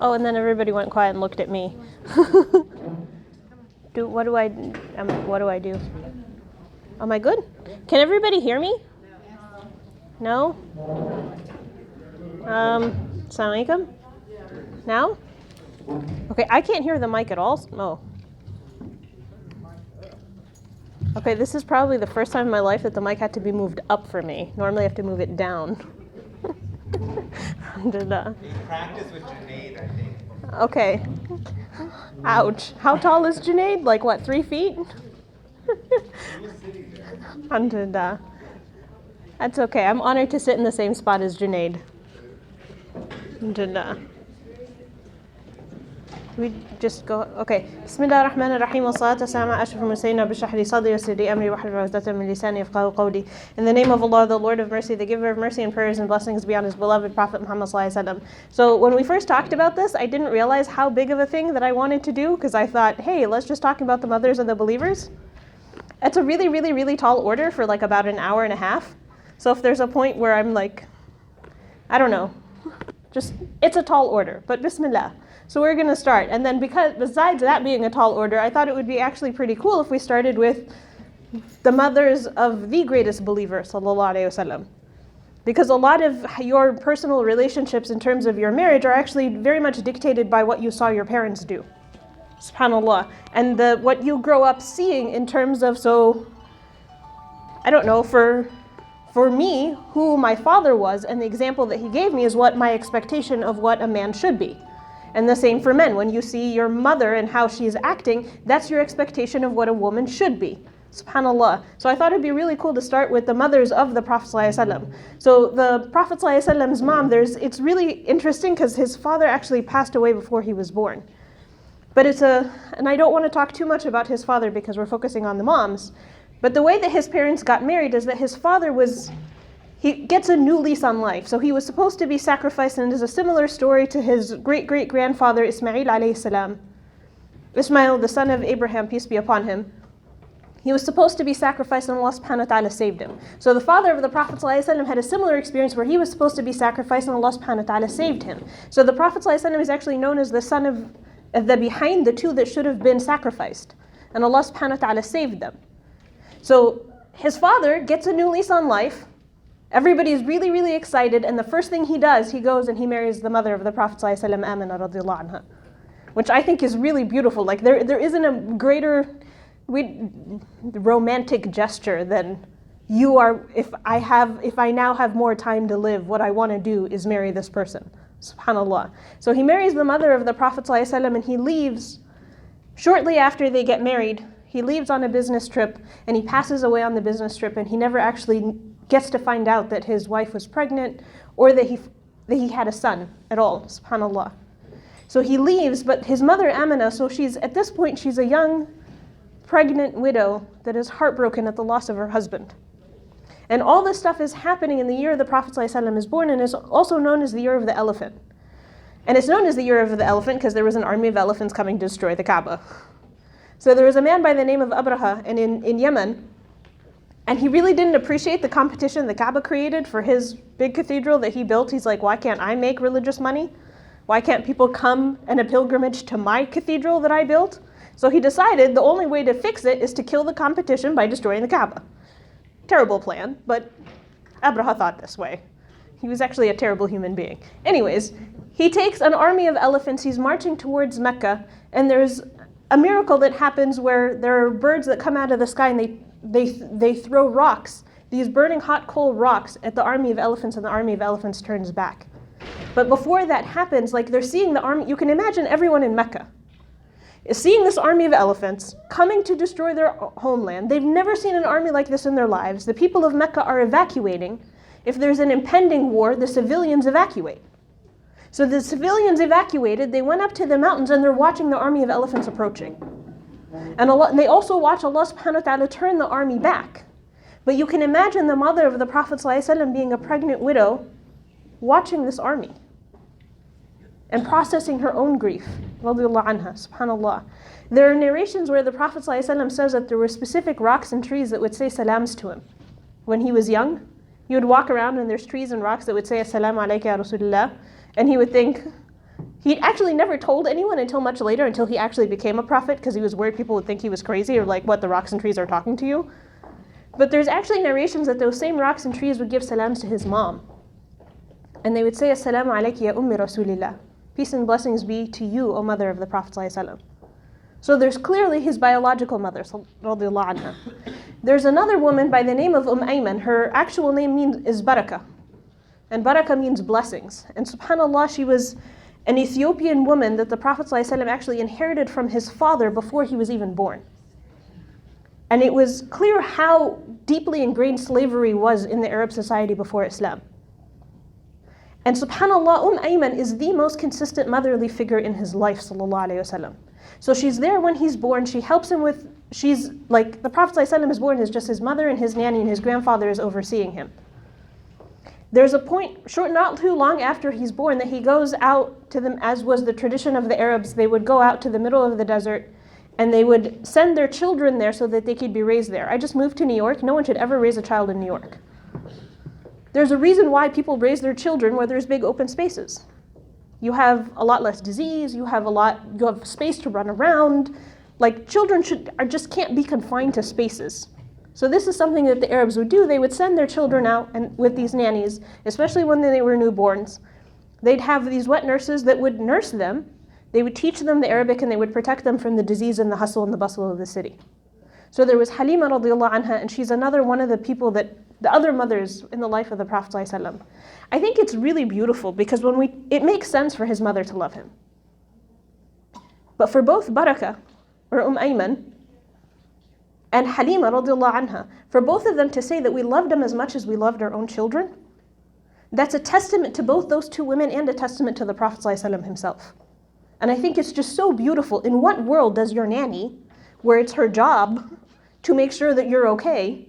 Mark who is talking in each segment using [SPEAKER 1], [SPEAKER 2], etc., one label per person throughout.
[SPEAKER 1] Oh, and then everybody went quiet and looked at me. What do I do? Am I good? Can everybody hear me? No? Assalamu alaikum? Now? Okay, I can't hear the mic at all. Oh. Okay, this is probably the first time in my life that the mic had to be moved up for me. Normally I have to move it down.
[SPEAKER 2] Practice with Junaid, I think.
[SPEAKER 1] Okay. Ouch. How tall is Junaid? Like what, 3 feet? Alhamdulillah. That's okay. I'm honored to sit in the same spot as Junaid. Alhamdulillah. We just go, okay. Bismillah ar-Rahman ar-Rahim wa salatu wassalamu ala ashrafil mursalin rabbi shrah li sadri wa yassir li amri wahlul 'uqdatan min lisani yafqahu qawli. In the name of Allah, the Lord of mercy, the giver of mercy and prayers and blessings be on his beloved Prophet Muhammad sallallahu alaihi wasallam. So when we first talked about this, I didn't realize how big of a thing that I wanted to do, because I thought, hey, let's just talk about the mothers of the believers. It's a really, really, really tall order for like about an hour and a half. So if there's a point where I'm like, I don't know, just, it's a tall order, but bismillah. So we're going to start. And then besides that being a tall order, I thought it would be actually pretty cool if we started with the mothers of the greatest believer, sallallahu alaihi wasallam. Because a lot of your personal relationships in terms of your marriage are actually very much dictated by what you saw your parents do. SubhanAllah. And what you grow up seeing in terms of, so, I don't know, for me, who my father was and the example that he gave me is what my expectation of what a man should be. And the same for men. When you see your mother and how she's acting, that's your expectation of what a woman should be. SubhanAllah. So I thought it'd be really cool to start with the mothers of the Prophet ﷺ. So the Prophet ﷺ's mom, it's really interesting because his father actually passed away before he was born. But and I don't want to talk too much about his father because we're focusing on the moms. But the way that his parents got married is that his father he gets a new lease on life. So he was supposed to be sacrificed, and it is a similar story to his great-great-grandfather Ismail alayhi salam. Ismail, the son of Abraham, peace be upon him. He was supposed to be sacrificed and Allah subhanahu wa ta'ala saved him. So the father of the Prophet ﷺ had a similar experience where he was supposed to be sacrificed and Allah subhanahu wa ta'ala saved him. So the Prophet ﷺ is actually known as the son of the behind the two that should have been sacrificed. And Allah subhanahu wa ta'ala saved them. So his father gets a new lease on life. Everybody is really, really excited, and the first thing he does, he goes and he marries the mother of the Prophet ﷺ, Amina radiallahu anha, which I think is really beautiful. Like there isn't a greater romantic gesture than you are. If I now have more time to live, what I want to do is marry this person. SubhanAllah. So he marries the mother of the Prophet ﷺ, and he leaves shortly after they get married. He leaves on a business trip, and he passes away on the business trip, and he never actually gets to find out that his wife was pregnant or that he had a son at all, subhanAllah. So he leaves, but his mother Amina, so at this point she's a young pregnant widow that is heartbroken at the loss of her husband. And all this stuff is happening in the year the Prophet ﷺ is born, and is also known as the year of the elephant. And it's known as the year of the elephant because there was an army of elephants coming to destroy the Kaaba. So there was a man by the name of Abraha in Yemen, and he really didn't appreciate the competition the Kaaba created for his big cathedral that he built. He's like, why can't I make religious money? Why can't people come in a pilgrimage to my cathedral that I built? So he decided the only way to fix it is to kill the competition by destroying the Kaaba. Terrible plan, but Abraha thought this way. He was actually a terrible human being. Anyways, he takes an army of elephants, he's marching towards Mecca, and there's a miracle that happens where there are birds that come out of the sky and they throw rocks, these burning hot coal rocks at the army of elephants, and the army of elephants turns back. But before that happens, like they're seeing the army, you can imagine everyone in Mecca is seeing this army of elephants coming to destroy their homeland. They've never seen an army like this in their lives. The people of Mecca are evacuating. If there's an impending war, the civilians evacuate. So the civilians evacuated, they went up to the mountains and they're watching the army of elephants approaching. And they also watch Allah subhanahu wa ta'ala turn the army back. But you can imagine the mother of the Prophet ﷺ being a pregnant widow watching this army and processing her own grief. Radiallahu anha, subhanAllah. There are narrations where the Prophet ﷺ says that there were specific rocks and trees that would say salams to him. When he was young, he would walk around and there's trees and rocks that would say Assalamu alayka ya Rasulullah. And he would think, He actually never told anyone until much later, until he actually became a prophet, because he was worried people would think he was crazy, or like, what, the rocks and trees are talking to you? But there's actually narrations that those same rocks and trees would give salams to his mom. And they would say, Assalamu alayki ya ummi Rasulillah. Peace and blessings be to you, O mother of the Prophet ﷺ. So there's clearly his biological mother, radiallahu anha. There's another woman by the name of Ayman. Her actual name is Barakah. And Barakah means blessings. And subhanAllah, she was an Ethiopian woman that the Prophet ﷺ actually inherited from his father before he was even born. And it was clear how deeply ingrained slavery was in the Arab society before Islam. And subhanAllah, Ayman is the most consistent motherly figure in his life, sallallahu alayhi wasallam. So she's there when he's born, she helps him with, she's like, the Prophet ﷺ is born, it's just his mother and his nanny and his grandfather is overseeing him. There's a point, not too long after he's born, that he goes out to them, as was the tradition of the Arabs. They would go out to the middle of the desert and they would send their children there so that they could be raised there. I just moved to New York. No one should ever raise a child in New York. There's a reason why people raise their children where there's big open spaces. You have a lot less disease, you have space to run around. Like, children just can't be confined to spaces. So this is something that the Arabs would do. They would send their children out and with these nannies, especially when they were newborns. They'd have these wet nurses that would nurse them. They would teach them the Arabic and they would protect them from the disease and the hustle and the bustle of the city. So there was Halima radiallahu anha, and she's another one of the people that, the other mothers in the life of the Prophet ﷺ. I think it's really beautiful because it makes sense for his mother to love him. But for both Barakah, or Ayman, and Halima radiallahu anha, for both of them to say that we loved him as much as we loved our own children, that's a testament to both those two women and a testament to the Prophet ﷺ himself. And I think it's just so beautiful. In what world does your nanny, where it's her job to make sure that you're okay,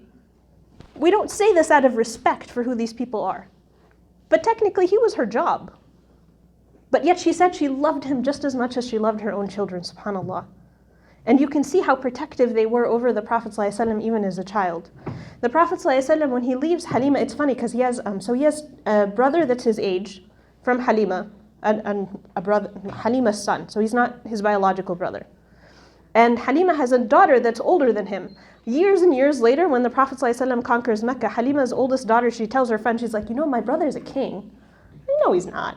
[SPEAKER 1] we don't say this out of respect for who these people are. But technically, he was her job. But yet she said she loved him just as much as she loved her own children, subhanAllah. And you can see how protective they were over the Prophet ﷺ even as a child. The Prophet ﷺ, when he leaves Halima, it's funny because he has a brother that's his age from Halima, and a brother, Halima's son. So he's not his biological brother. And Halima has a daughter that's older than him. Years and years later, when the Prophet ﷺ conquers Mecca, Halima's oldest daughter, she tells her friend, she's like, my brother's a king. No, he's not.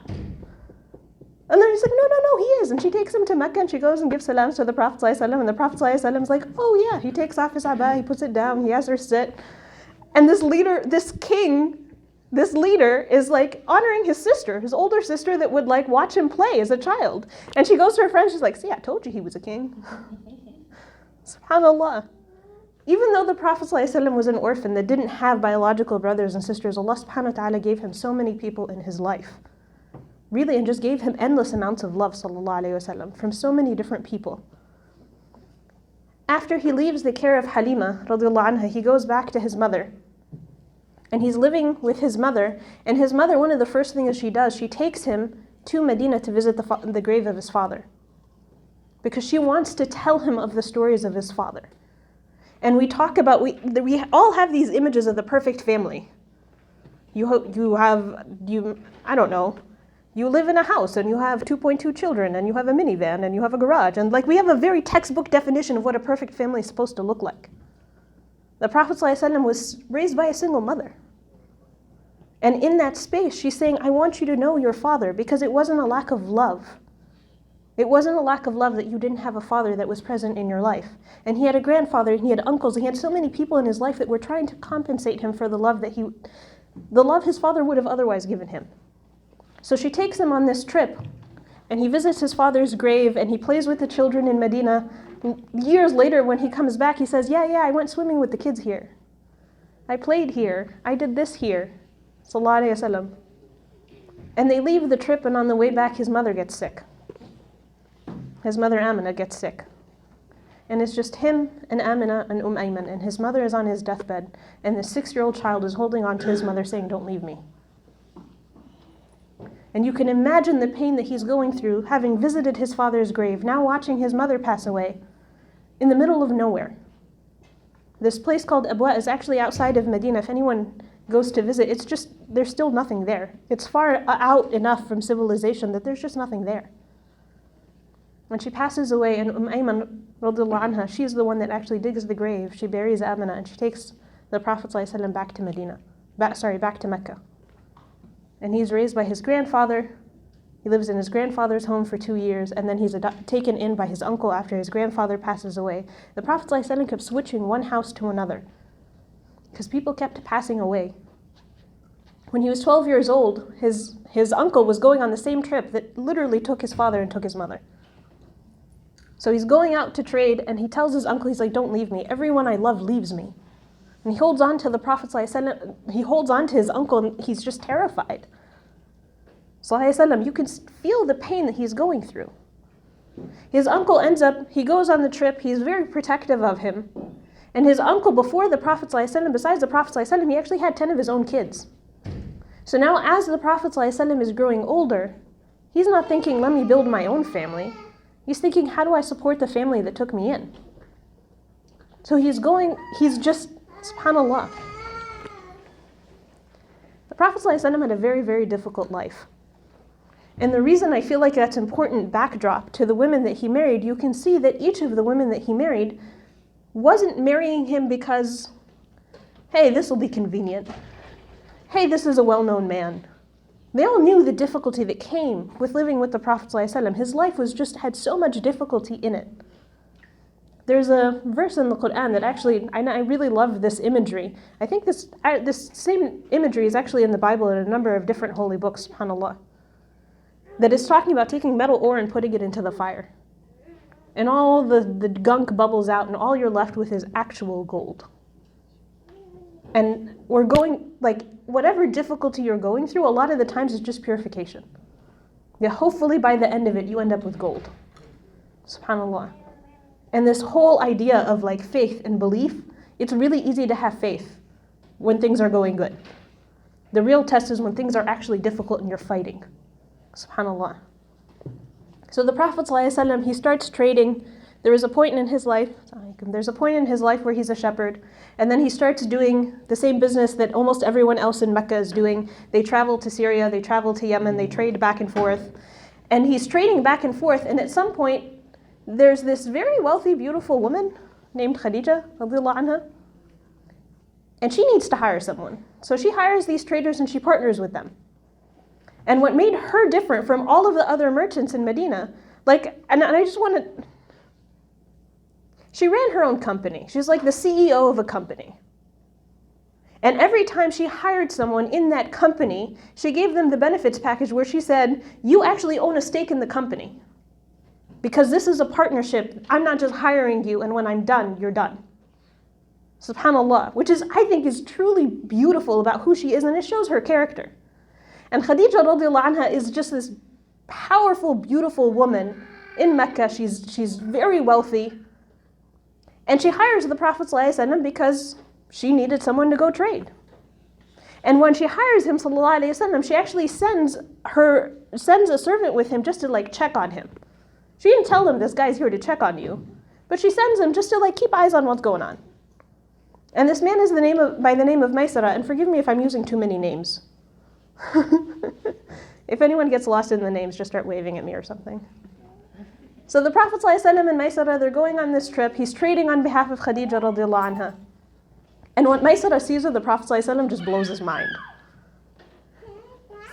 [SPEAKER 1] And then he's like, no, he is. And she takes him to Mecca and she goes and gives salams to the Prophet ﷺ. And the Prophet ﷺ is like, oh yeah, he takes off his abba, he puts it down, he has her sit. And this leader is like honoring his sister, his older sister that would like watch him play as a child. And she goes to her friend, she's like, see, I told you he was a king. SubhanAllah. Even though the Prophet ﷺ was an orphan that didn't have biological brothers and sisters, Allah subhanahu wa ta'ala gave him so many people in his life. Really, and just gave him endless amounts of love, sallallahu alayhi wasallam, from so many different people. After he leaves the care of Halima, radiallahu anha, he goes back to his mother. And he's living with his mother. And his mother, one of the first things she does, she takes him to Medina to visit the grave of his father. Because she wants to tell him of the stories of his father. And we talk about, we all have these images of the perfect family. You live in a house and you have 2.2 children and you have a minivan and you have a garage. And like we have a very textbook definition of what a perfect family is supposed to look like. The Prophet ﷺ was raised by a single mother. And in that space, she's saying, I want you to know your father, because it wasn't a lack of love. It wasn't a lack of love that you didn't have a father that was present in your life. And he had a grandfather, and he had uncles, and he had so many people in his life that were trying to compensate him for the love his father would have otherwise given him. So she takes him on this trip, and he visits his father's grave, and he plays with the children in Medina. Years later, when he comes back, he says, yeah, I went swimming with the kids here. I played here. I did this here. Sallallahu alayhi wasallam. And they leave the trip, and on the way back, his mother gets sick. His mother, Amina, gets sick. And it's just him and Amina and Ayman, and his mother is on his deathbed, and the 6-year-old child is holding on to his mother saying, don't leave me. And you can imagine the pain that he's going through, having visited his father's grave, now watching his mother pass away, in the middle of nowhere. This place called Abwa is actually outside of Medina. If anyone goes to visit, there's still nothing there. It's far out enough from civilization that there's just nothing there. When she passes away, and Ayman radiallahu anha, she's the one that actually digs the grave. She buries Amina, and she takes the Prophet ﷺ back to back to Mecca. And he's raised by his grandfather. He lives in his grandfather's home for 2 years, and then he's taken in by his uncle after his grandfather passes away. The Prophet ﷺ kept switching one house to another because people kept passing away. When he was 12 years old, his uncle was going on the same trip that literally took his father and took his mother. So he's going out to trade, and he tells his uncle, he's like, don't leave me. Everyone I love leaves me. And he holds on to the Prophet ﷺ, he holds on to his uncle, and he's just terrified. ﷺ, you can feel the pain that he's going through. His uncle he goes on the trip, he's very protective of him. And his uncle, before the Prophet ﷺ, besides the Prophet ﷺ, he actually had 10 of his own kids. So now as the Prophet ﷺ is growing older, he's not thinking, let me build my own family. He's thinking, how do I support the family that took me in? So he's just, subhanAllah. The Prophet ﷺ had a very, very difficult life. And the reason I feel like that's important backdrop to the women that he married, you can see that each of the women that he married wasn't marrying him because, hey, this will be convenient. Hey, this is a well-known man. They all knew the difficulty that came with living with the Prophet ﷺ. His life had so much difficulty in it. There's a verse in the Quran that actually, I really love this imagery. I think this same imagery is actually in the Bible in a number of different holy books, subhanAllah. That is talking about taking metal ore and putting it into the fire. And all the gunk bubbles out, and all you're left with is actual gold. And we're going, whatever difficulty you're going through, a lot of the times it's just purification. Yeah, hopefully by the end of it, you end up with gold. SubhanAllah. And this whole idea of faith and belief, it's really easy to have faith when things are going good. The real test is when things are actually difficult and you're fighting. SubhanAllah. So the Prophet ﷺ, he starts trading. There is a point in his life, where he's a shepherd, and then he starts doing the same business that almost everyone else in Mecca is doing. They travel to Syria, they travel to Yemen, they trade back and forth. And he's trading back and forth, and at some point, there's this very wealthy, beautiful woman named Khadija, radiallahu anha, and she needs to hire someone. So she hires these traders and she partners with them. And what made her different from all of the other merchants in Medina, she ran her own company. She's like the CEO of a company. And every time she hired someone in that company, she gave them the benefits package where she said, you actually own a stake in the company. Because this is a partnership. I'm not just hiring you, and when I'm done, you're done. SubhanAllah, which I think is truly beautiful about who she is, and it shows her character. And Khadija radiallahu anha is just this powerful, beautiful woman in Mecca. She's very wealthy. And she hires the Prophet ﷺ because she needed someone to go trade. And when she hires him, sallallahu alayhi wasallam, she actually sends a servant with him just to check on him. She didn't tell him, this guy's here to check on you, but she sends him just to keep eyes on what's going on. And this man is by the name of Maysara, and forgive me if I'm using too many names. If anyone gets lost in the names, just start waving at me or something. So the Prophet ﷺ and Maysara, they're going on this trip. He's trading on behalf of Khadija radiallahu anha. And what Maysara sees of the Prophet ﷺ just blows his mind.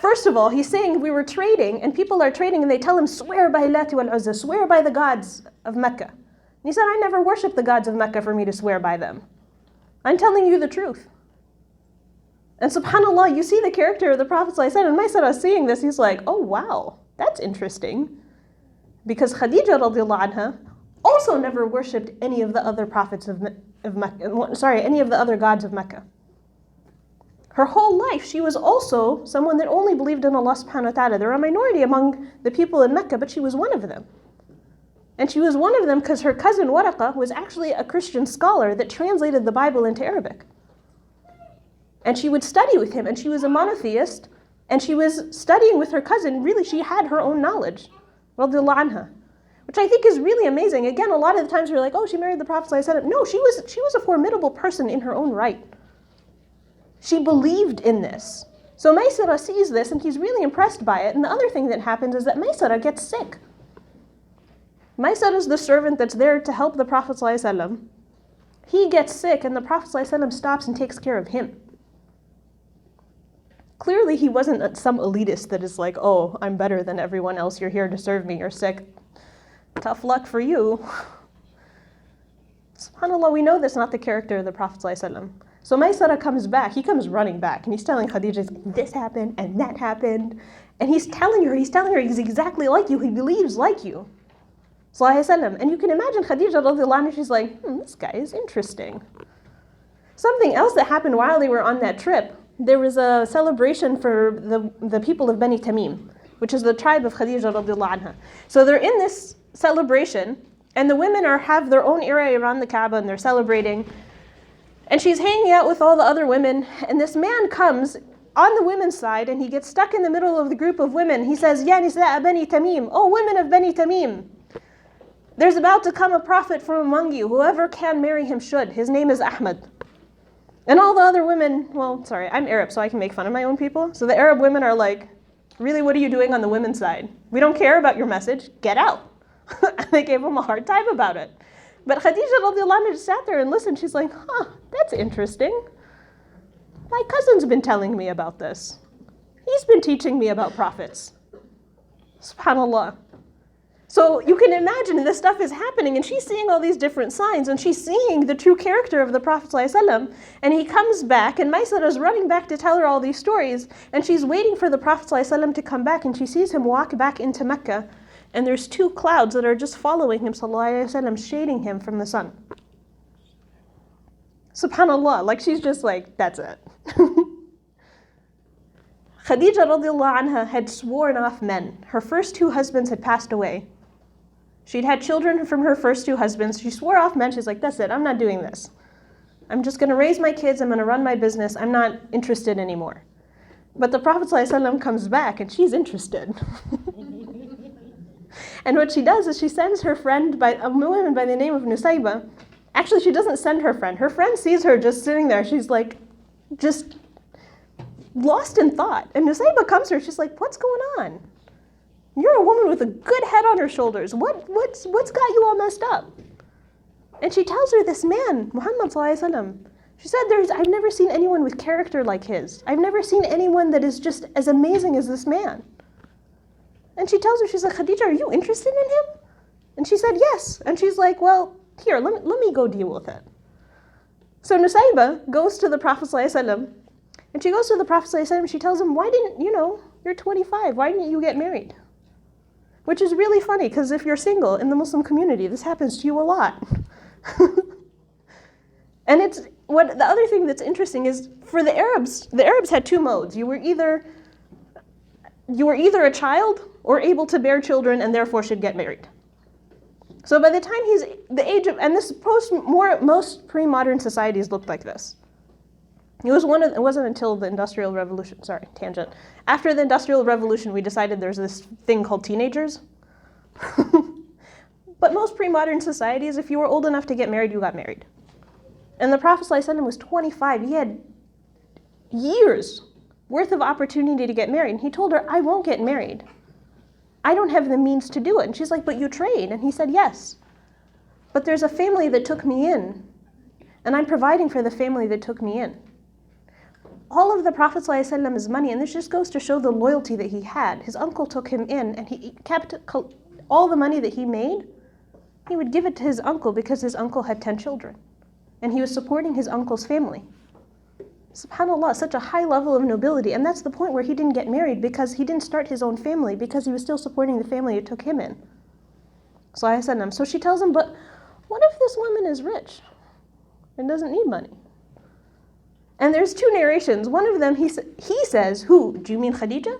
[SPEAKER 1] First of all, he's saying we were trading, and people are trading, and they tell him, swear by Lati wal Uzza, swear by the gods of Mecca. And he said, I never worship the gods of Mecca for me to swear by them. I'm telling you the truth. And subhanAllah, you see the character of the Prophet ﷺ, and Maysara seeing this, he's like, oh wow, that's interesting. Because Khadija radiallahu anha also never worshipped any of the other prophets of Mecca, any of the other gods of Mecca. Her whole life, she was also someone that only believed in Allah subhanahu wa ta'ala. There were a minority among the people in Mecca, but she was one of them. And she was one of them because her cousin Waraqa was actually a Christian scholar that translated the Bible into Arabic. And she would study with him, and she was a monotheist, and she was studying with her cousin. Really, she had her own knowledge, radiallahu anha, which I think is really amazing. Again, a lot of the times we're like, oh, she married the Prophet ﷺ. No, she was a formidable person in her own right. She believed in this. So Maysara sees this, and he's really impressed by it. And the other thing that happens is that Maysara gets sick. Maysara is the servant that's there to help the Prophet ﷺ. He gets sick and the Prophet ﷺ stops and takes care of him. Clearly he wasn't some elitist that is like, oh, I'm better than everyone else, you're here to serve me, you're sick. Tough luck for you. SubhanAllah, we know that's not the character of the Prophet ﷺ. So Maysara comes back, he comes running back, and he's telling Khadija, this happened and that happened. And he's telling her he's exactly like you, he believes like you. And you can imagine Khadija radiallahu anha, she's like, this guy is interesting. Something else that happened while they were on that trip, there was a celebration for the people of Bani Tamim, which is the tribe of Khadija radiallahu anha. So they're in this celebration, and the women have their own area around the Kaaba, and they're celebrating. And she's hanging out with all the other women, and this man comes on the women's side, and he gets stuck in the middle of the group of women. He says, Ya Nisa'a Bani Tamim, oh women of Bani Tamim, there's about to come a prophet from among you. Whoever can marry him should. His name is Ahmad. And all the other women, well, sorry, I'm Arab, so I can make fun of my own people. So the Arab women are like, really, what are you doing on the women's side? We don't care about your message. Get out. And they gave him a hard time about it. But Khadija radiallahu anha just sat there and listened. She's like, that's interesting. My cousin's been telling me about this. He's been teaching me about prophets. SubhanAllah. So you can imagine this stuff is happening, and she's seeing all these different signs, and she's seeing the true character of the Prophet ﷺ, and he comes back, and Maysara is running back to tell her all these stories, and she's waiting for the Prophet ﷺ to come back, and she sees him walk back into Mecca, and there's two clouds that are just following him, ﷺ, shading him from the sun. SubhanAllah, like she's just like, that's it. Khadija radiallahu anha had sworn off men. Her first two husbands had passed away. She'd had children from her first two husbands. She swore off men. She's like, that's it, I'm not doing this. I'm just going to raise my kids. I'm going to run my business. I'm not interested anymore. But the Prophet ﷺ comes back and she's interested. And what she does is she sends her friend, a woman by the name of Nusayba. Actually, she doesn't send her friend. Her friend sees her just sitting there. She's like, just lost in thought. And Nusayba comes to her. She's like, what's going on? You're a woman with a good head on her shoulders. What's got you all messed up? And she tells her this man, Muhammad sallallahu alaihi wasallam. She said, I've never seen anyone with character like his. I've never seen anyone that is just as amazing as this man. And she tells her, she's like, Khadija, are you interested in him? And she said, yes. And she's like, well, here, let me go deal with it. So Nusayba goes to the Prophet sallallahu alaihi wasallam, and she goes to the Prophet sallallahu alaihi wasallam. She tells him, why didn't, you're 25. Why didn't you get married? Which is really funny, because if you're single in the Muslim community, this happens to you a lot. And the other thing that's interesting is for the Arabs had two modes. You were either a child or able to bear children and therefore should get married. So by the time he's the age of, and this most pre-modern societies looked like this. It wasn't until the Industrial Revolution, sorry, tangent. After the Industrial Revolution, we decided there's this thing called teenagers. But most pre-modern societies, if you were old enough to get married, you got married. And the Prophet ﷺ was 25. He had years worth of opportunity to get married. And he told her, I won't get married. I don't have the means to do it. And she's like, but you trade. And he said, yes. But there's a family that took me in. And I'm providing for the family that took me in. All of the Prophet ﷺ's money, and this just goes to show the loyalty that he had. His uncle took him in, and he kept all the money that he made. He would give it to his uncle because his uncle had 10 children. And he was supporting his uncle's family. SubhanAllah, such a high level of nobility. And that's the point where he didn't get married, because he didn't start his own family, because he was still supporting the family that took him in. So she tells him, but what if this woman is rich and doesn't need money? And there's two narrations. One of them, he says, who? Do you mean Khadija?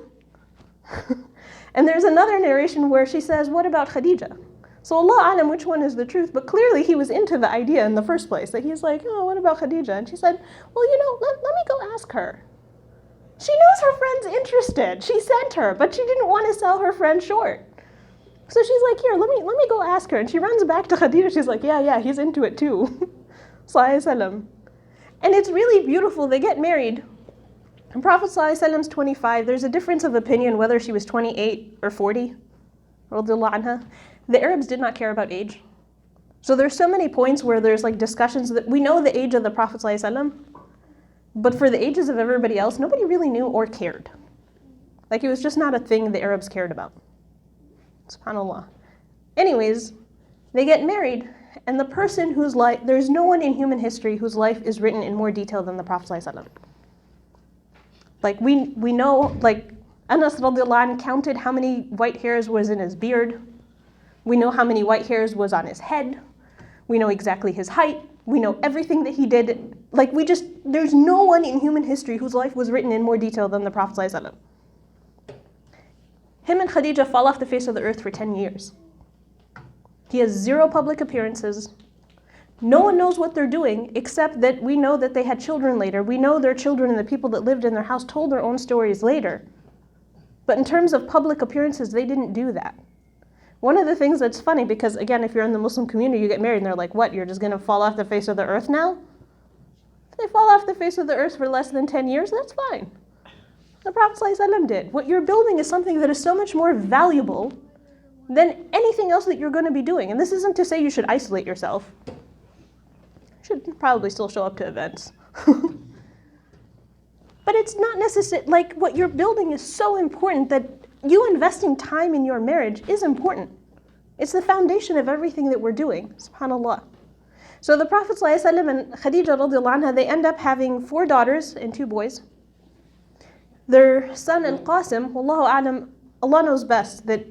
[SPEAKER 1] And there's another narration where she says, what about Khadija? So Allah alam which one is the truth, but clearly he was into the idea in the first place, that he's like, oh, what about Khadija? And she said, well, let me go ask her. She knows her friend's interested. She sent her, but she didn't want to sell her friend short. So she's like, here, let me go ask her. And she runs back to Khadija. She's like, yeah, he's into it too. Sallallahu. And it's really beautiful. They get married. And Prophet ﷺ's 25. There's a difference of opinion whether she was 28 or 40. Radiyallahu anha. The Arabs did not care about age. So there's so many points where there's like discussions that we know the age of the Prophet ﷺ, but for the ages of everybody else, nobody really knew or cared. Like it was just not a thing the Arabs cared about. SubhanAllah. Anyways, they get married, and the person whose life, there's no one in human history whose life is written in more detail than the Prophet ﷺ. Like we know, like Anas radiallahu anh counted how many white hairs was in his beard. We know how many white hairs was on his head. We know exactly his height. We know everything that he did. Like there's no one in human history whose life was written in more detail than the Prophet ﷺ. Him and Khadija fall off the face of the earth for 10 years. He has 0 public appearances. No one knows what they're doing, except that we know that they had children later. We know their children and the people that lived in their house told their own stories later. But in terms of public appearances, they didn't do that. One of the things that's funny, because again, if you're in the Muslim community, you get married and they're like, what, you're just going to fall off the face of the earth now? If they fall off the face of the earth for less than 10 years, that's fine. The Prophet ﷺ did. What you're building is something that is so much more valuable than anything else that you're going to be doing. And this isn't to say you should isolate yourself. You should probably still show up to events. But it's not necessary, like what you're building is so important that you investing time in your marriage is important. It's the foundation of everything that we're doing, subhanAllah. So the Prophet ﷺ and Khadija radiallahu anha, they end up having 4 daughters and 2 boys. Their son Al-Qasim, wallahu a'lam, Allah knows best, that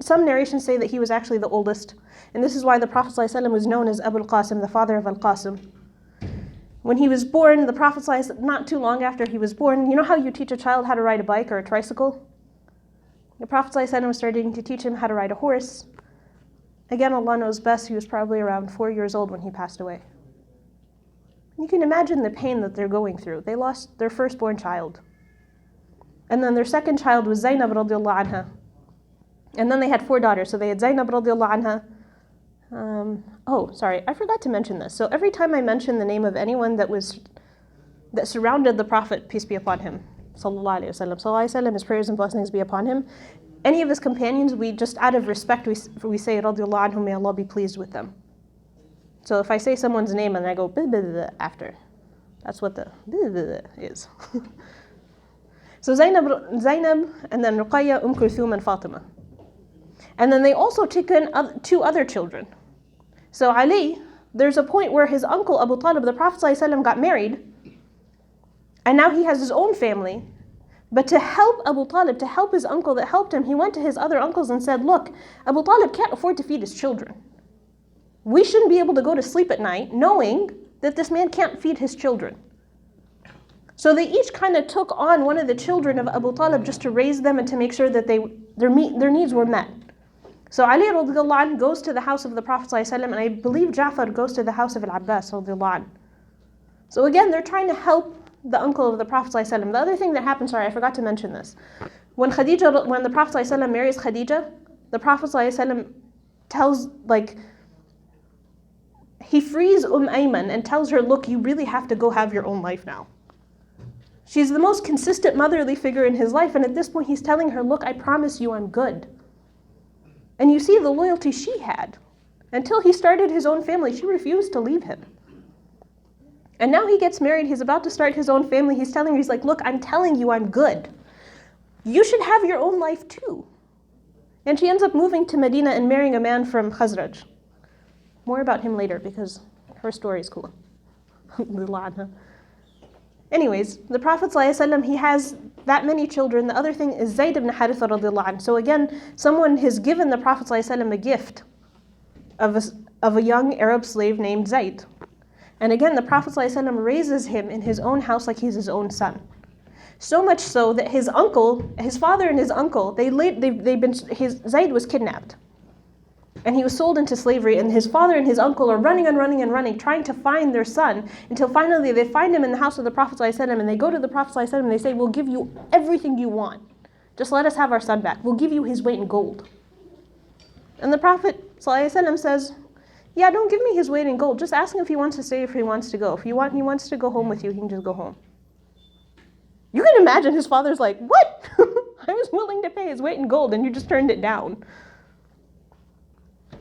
[SPEAKER 1] some narrations say that he was actually the oldest. And this is why the Prophet ﷺ was known as Abu Qasim, the father of Al-Qasim. When he was born, the Prophet ﷺ, not too long after he was born, you know how you teach a child how to ride a bike or a tricycle? The Prophet ﷺ was starting to teach him how to ride a horse. Again, Allah knows best, he was probably around 4 years old when he passed away. You can imagine the pain that they're going through. They lost their firstborn child. And then their second child was Zainab radiallahu anha. And then they had 4 daughters. So they had Zainab radiallahu anha. Sorry, I forgot to mention this. So every time I mention the name of anyone that surrounded the Prophet, peace be upon him, sallallahu alayhi wa sallam, his prayers and blessings be upon him, any of his companions, we just out of respect, we say radiallahu anhu, may Allah be pleased with them. So if I say someone's name and I go after, that's what the is. So Zainab and then Ruqayya, Kulthum and Fatima. And then they also took in 2 other children. So Ali, there's a point where his uncle Abu Talib, the Prophet ﷺ, got married, and now he has his own family. But to help Abu Talib, to help his uncle that helped him, he went to his other uncles and said, look, Abu Talib can't afford to feed his children. We shouldn't be able to go to sleep at night knowing that this man can't feed his children. So they each kind of took on one of the children of Abu Talib just to raise them and to make sure that their needs were met. So Ali radiallahu anh goes to the house of the Prophet ﷺ, and I believe Ja'far goes to the house of Al-Abbas radiallahu anh. So again, they're trying to help the uncle of the Prophet ﷺ. The other thing that happened, sorry, I forgot to mention this. When the Prophet ﷺ marries Khadija, the Prophet ﷺ tells, he frees Ayman and tells her, look, you really have to go have your own life now. She's the most consistent motherly figure in his life, and at this point he's telling her, look, I promise you I'm good. And you see the loyalty she had. Until he started his own family, she refused to leave him. And now he gets married, he's about to start his own family, he's telling her, he's like, look, I'm telling you I'm good. You should have your own life too. And she ends up moving to Medina and marrying a man from Khazraj. More about him later because her story is cool. Anyways, the Prophet ﷺ, he has that many children. The other thing is Zayd ibn Haritha radiallahu anh. So again, someone has given the Prophet ﷺ a gift of a young Arab slave named Zayd. And again, the Prophet ﷺ raises him in his own house like he's his own son. So much so that his father and his uncle, Zayd was kidnapped. And he was sold into slavery, and his father and his uncle are running and running and running, trying to find their son, until finally they find him in the house of the Prophet ﷺ, and they go to the Prophet ﷺ and they say, we'll give you everything you want. Just let us have our son back. We'll give you his weight in gold. And the Prophet ﷺ says, yeah, don't give me his weight in gold. Just ask him if he wants to stay, if he wants to go. If he wants to go home with you, he can just go home. You can imagine his father's like, what? I was willing to pay his weight in gold and you just turned it down.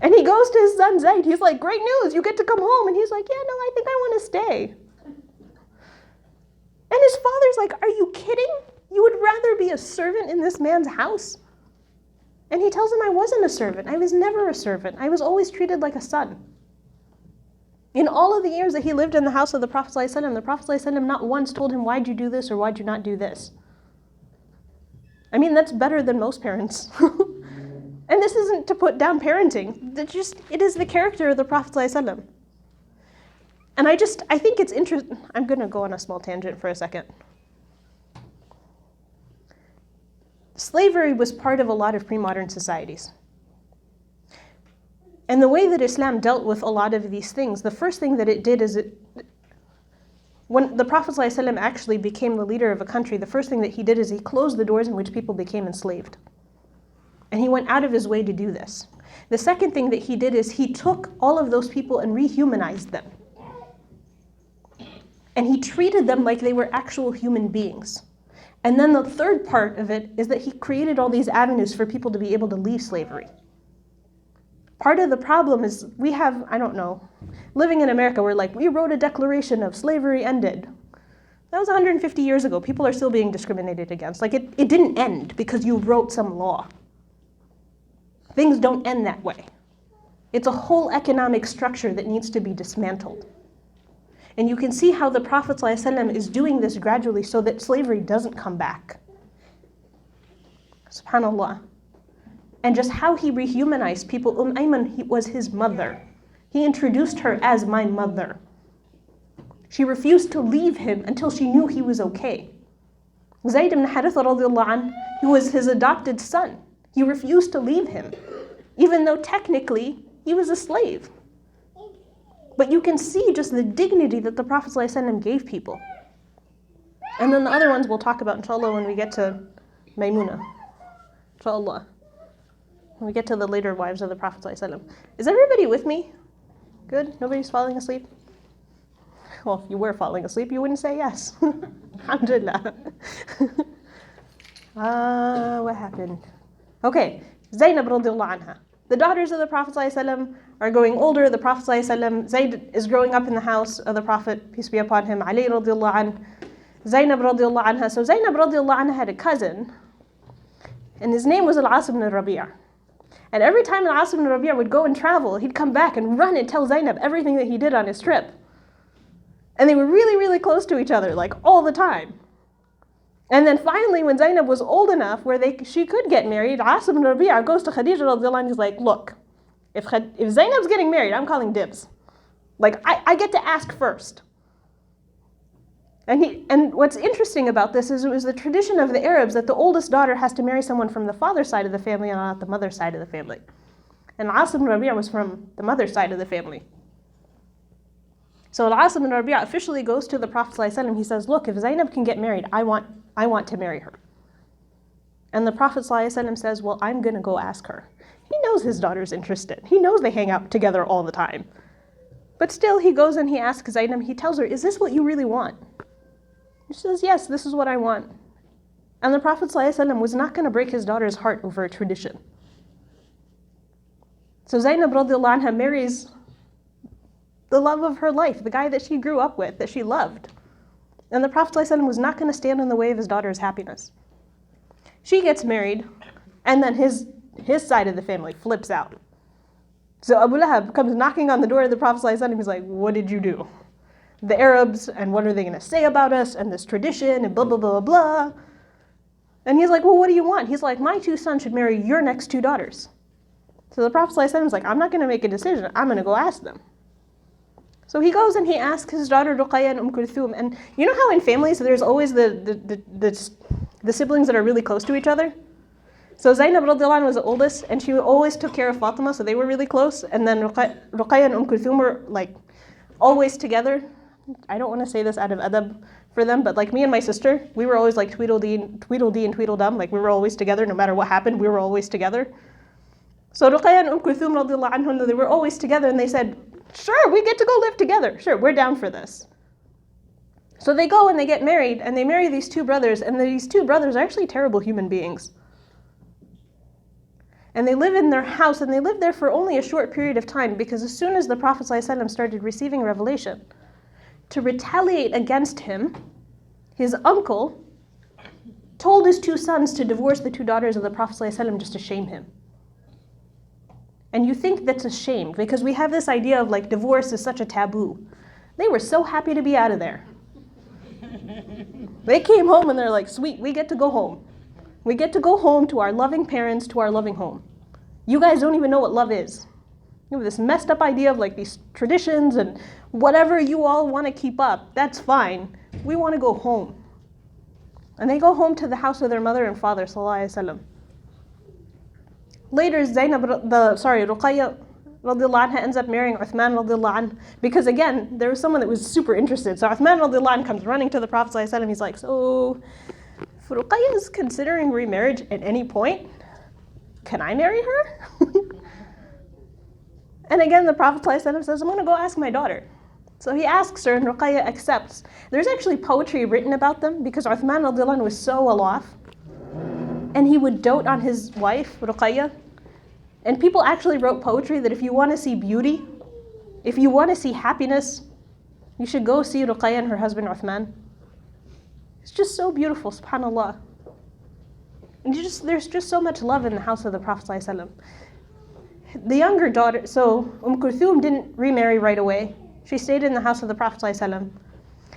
[SPEAKER 1] And he goes to his son Zayd. He's like, great news, you get to come home. And he's like, yeah, no, I think I want to stay. And his father's like, are you kidding? You would rather be a servant in this man's house? And he tells him, I wasn't a servant. I was never a servant. I was always treated like a son. In all of the years that he lived in the house of the Prophet ﷺ, the Prophet ﷺ not once told him, why'd you do this or why'd you not do this? I mean, that's better than most parents. And this isn't to put down parenting. It is the character of the Prophet ﷺ. And I think it's interesting. I'm going to go on a small tangent for a second. Slavery was part of a lot of pre-modern societies. And the way that Islam dealt with a lot of these things, the first thing that it did is when the Prophet ﷺ actually became the leader of a country, the first thing that he did is he closed the doors in which people became enslaved. And he went out of his way to do this. The second thing that he did is he took all of those people and rehumanized them. And he treated them like they were actual human beings. And then the third part of it is that he created all these avenues for people to be able to leave slavery. Part of the problem is we have, living in America, we wrote a declaration of slavery ended. That was 150 years ago. People are still being discriminated against. It didn't end because you wrote some law. Things don't end that way. It's a whole economic structure that needs to be dismantled. And you can see how the Prophet ﷺ is doing this gradually so that slavery doesn't come back. SubhanAllah. And just how he rehumanized people. Ayman was his mother. He introduced her as my mother. She refused to leave him until she knew he was okay. Zayd ibn Haritha radiallahu anh, he was his adopted son. He refused to leave him, even though technically he was a slave. But you can see just the dignity that the Prophet ﷺ gave people. And then the other ones we'll talk about, inshallah, when we get to Maymuna. Inshallah. When we get to the later wives of the Prophet ﷺ. Is everybody with me? Good? Nobody's falling asleep? Well, if you were falling asleep, you wouldn't say yes. Alhamdulillah. What happened? Okay, Zaynab radiallahu anha. The daughters of the Prophet ﷺ are growing older. The Prophet ﷺ, Zayd is growing up in the house of the Prophet, peace be upon him, Ali radiallahu anh, Zaynab radiallahu anha. So Zaynab radiallahu anha had a cousin, and his name was Al-As ibn Rabi'a. And every time Al-As ibn Rabi'a would go and travel, he'd come back and run and tell Zaynab everything that he did on his trip. And they were really, really close to each other, all the time. And then finally, when Zaynab was old enough where she could get married, As ibn Rabi'a goes to Khadija radiallahu anh, he's like, look, if Zaynab's getting married, I'm calling dibs. I get to ask first. And what's interesting about this is it was the tradition of the Arabs that the oldest daughter has to marry someone from the father's side of the family and not the mother's side of the family. And As ibn Rabi'a was from the mother's side of the family. So Al-As ibn Rabi'a officially goes to the Prophet ﷺ. He says, look, if Zaynab can get married, I want to marry her. And the Prophet ﷺ says, well, I'm going to go ask her. He knows his daughter's interested. He knows they hang out together all the time. But still, he goes and he asks Zaynab, he tells her, is this what you really want? She says, yes, this is what I want. And the Prophet ﷺ was not going to break his daughter's heart over a tradition. So Zaynab radiallahu anha marries the love of her life, the guy that she grew up with, that she loved. And the Prophet ﷺ was not going to stand in the way of his daughter's happiness. She gets married, and then his side of the family flips out. So Abu Lahab comes knocking on the door of the Prophet ﷺ. He's like, what did you do? The Arabs, and what are they going to say about us, and this tradition, and blah, blah, blah, blah. And he's like, well, what do you want? He's like, my two sons should marry your next two daughters. So the Prophet ﷺ is like, I'm not going to make a decision. I'm going to go ask them. So he goes and he asks his daughter Ruqayya and Kulthum. And you know how in families there's always the siblings that are really close to each other? So Zaynab radiallahu anha was the oldest, and she always took care of Fatima, so they were really close. And then Ruqayya and Kulthum were always together. I don't want to say this out of adab for them, but me and my sister, we were always Tweedledee and Tweedledum. We were always together, no matter what happened, we were always together. So Ruqayya and Kulthum radiallahu anhum, they were always together, and they said, sure, we get to go live together. Sure, we're down for this. So they go and they get married, and they marry these two brothers, and these two brothers are actually terrible human beings. And they live in their house, and they live there for only a short period of time, because as soon as the Prophet ﷺ started receiving revelation, to retaliate against him, his uncle told his two sons to divorce the two daughters of the Prophet ﷺ just to shame him. And you think that's a shame, because we have this idea of like divorce is such a taboo. They were so happy to be out of there. They came home and they're like, sweet, we get to go home. We get to go home to our loving parents, to our loving home. You guys don't even know what love is. You have this messed up idea of like these traditions and whatever you all want to keep up, that's fine. We want to go home. And they go home to the house of their mother and father, sallallahu alaihi wasallam. Later, Ruqayya radiallahu anha ends up marrying Uthman radiallahu anhu, because again, there was someone that was super interested. So Uthman radiallahu anhu comes running to the Prophet sallallahu alaihi wasallam. He's like, so if Ruqayya is considering remarriage at any point, can I marry her? And again, the Prophet sallallahu alaihi wasallam says, I'm going to go ask my daughter. So he asks her and Ruqayya accepts. There's actually poetry written about them because Uthman radiallahu anhu was so well off. And he would dote on his wife, Ruqayya. And people actually wrote poetry that if you want to see beauty, if you want to see happiness, you should go see Ruqayya and her husband Uthman. It's just so beautiful, subhanAllah. And there's just so much love in the house of the Prophet ﷺ. The younger daughter, so Kulthum didn't remarry right away. She stayed in the house of the Prophet ﷺ.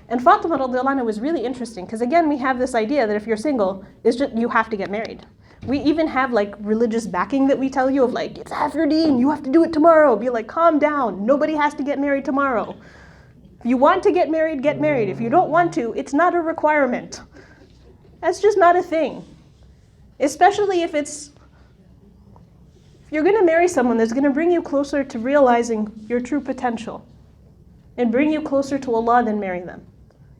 [SPEAKER 1] And Fatima radiallahu anha was really interesting because again, we have this idea that if you're single, it's just you have to get married. We even have like religious backing that we tell you of like, it's half your deen, you have to do it tomorrow. Be like, calm down, nobody has to get married tomorrow. If you want to get married, get married. If you don't want to, it's not a requirement. That's just not a thing. Especially if you're gonna marry someone that's gonna bring you closer to realizing your true potential and bring you closer to Allah, then marry them.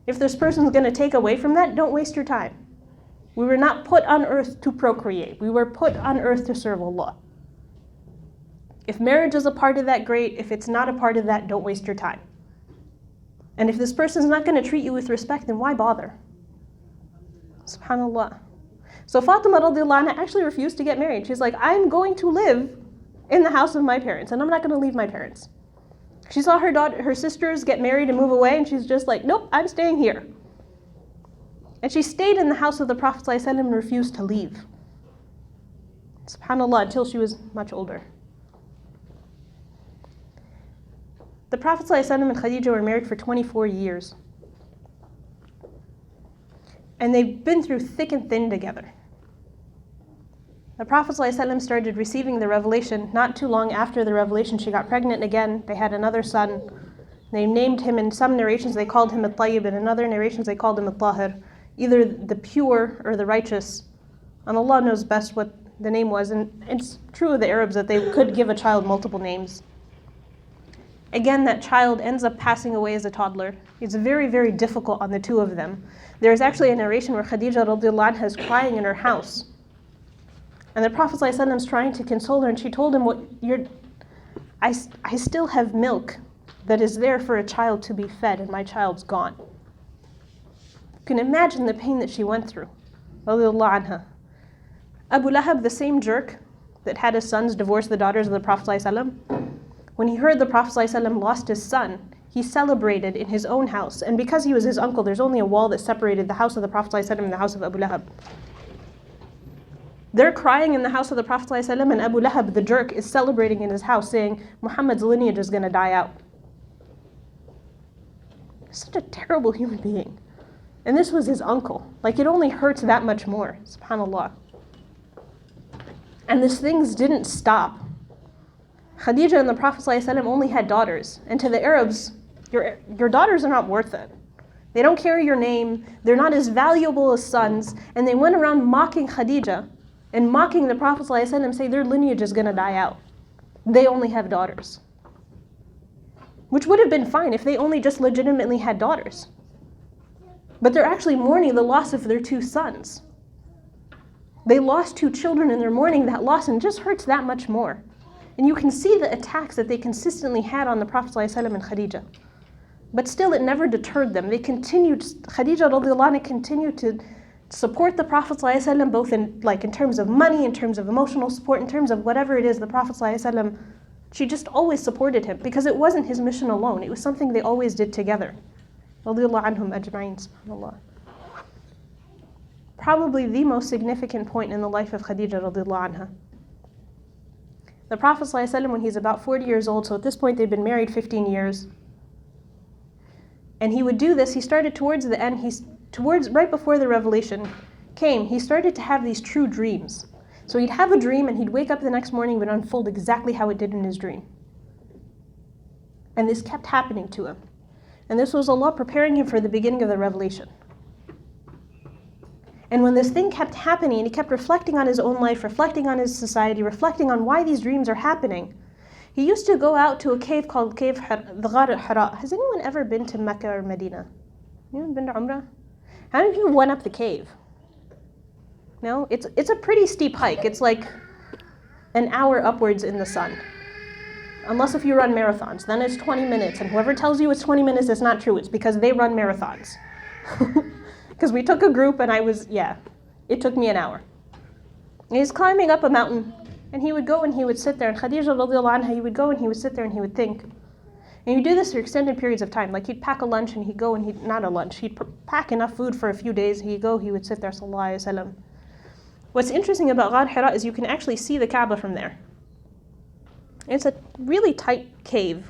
[SPEAKER 1] If this person's gonna take away from that, don't waste your time. We were not put on earth to procreate. We were put on earth to serve Allah. If marriage is a part of that, great. If it's not a part of that, don't waste your time. And if this person's not gonna treat you with respect, then why bother? SubhanAllah. So Fatima radiallahu anha actually refused to get married. She's like, I'm going to live in the house of my parents and I'm not gonna leave my parents. She saw her sisters get married and move away and she's just like, nope, I'm staying here. And she stayed in the house of the Prophet ﷺ and refused to leave. SubhanAllah, until she was much older. The Prophet ﷺ and Khadija were married for 24 years. And they've been through thick and thin together. The Prophet ﷺ started receiving the revelation not too long after the revelation. She got pregnant again. They had another son. They named him, in some narrations they called him At-Tayyib, and in other narrations they called him At-Tahir, either the pure or the righteous. And Allah knows best what the name was. And it's true of the Arabs that they could give a child multiple names. Again, that child ends up passing away as a toddler. It's very, very difficult on the two of them. There's actually a narration where Khadija radiallahu anha is crying in her house. And the Prophet ﷺ is trying to console her, and she told him, I still have milk that is there for a child to be fed, and my child's gone. You can imagine the pain that she went through. Radiallahu anha. Abu Lahab, the same jerk that had his sons divorce the daughters of the Prophet ﷺ, when he heard the Prophet ﷺ lost his son, he celebrated in his own house. And because he was his uncle, there's only a wall that separated the house of the Prophet ﷺ and the house of Abu Lahab. They're crying in the house of the Prophet ﷺ, and Abu Lahab, the jerk, is celebrating in his house, saying, Muhammad's lineage is going to die out. Such a terrible human being. And this was his uncle. Like, it only hurts that much more, subhanAllah. And these things didn't stop. Khadija and the Prophet ﷺ only had daughters. And to the Arabs, your daughters are not worth it. They don't carry your name. They're not as valuable as sons. And they went around mocking Khadija and mocking the Prophet ﷺ, saying their lineage is going to die out. They only have daughters. Which would have been fine if they only just legitimately had daughters. But they're actually mourning the loss of their two sons. They lost two children and they're mourning that loss, and it just hurts that much more. And you can see the attacks that they consistently had on the Prophet ﷺ and Khadija. But still, it never deterred them. They continued, Khadija radiallahu anha continued support the Prophet ﷺ, both in terms of money, in terms of emotional support, in terms of whatever it is, the Prophet ﷺ, she just always supported him because it wasn't his mission alone. It was something they always did together. Radiyallahu anhum ajma'in, subhanallah. Probably the most significant point in the life of Khadija radiyallahu anha. The Prophet ﷺ, when he's about 40 years old, so at this point they've been married 15 years, and he would do this, he started towards the end, right before the revelation came, he started to have these true dreams. So he'd have a dream and he'd wake up the next morning, it would unfold exactly how it did in his dream. And this kept happening to him. And this was Allah preparing him for the beginning of the revelation. And when this thing kept happening, and he kept reflecting on his own life, reflecting on his society, reflecting on why these dreams are happening, he used to go out to a cave called the Ghar al-Hira. Has anyone ever been to Mecca or Medina? Anyone been to Umrah? How many of you went up the cave? No? It's a pretty steep hike. It's like an hour upwards in the sun. Unless if you run marathons, then it's 20 minutes. And whoever tells you it's 20 minutes, it's not true. It's because they run marathons. Because we took a group and it took me an hour. And he's climbing up a mountain, and he would go and he would sit there, and Khadija radiallahu anha, he would go and he would sit there and he would think. And he'd do this for extended periods of time. Like he'd pack a lunch and he'd go and he'd pack enough food for a few days. He would sit there, sallallahu alayhi wa sallam. What's interesting about Ghar Hira is you can actually see the Kaaba from there. It's a really tight cave.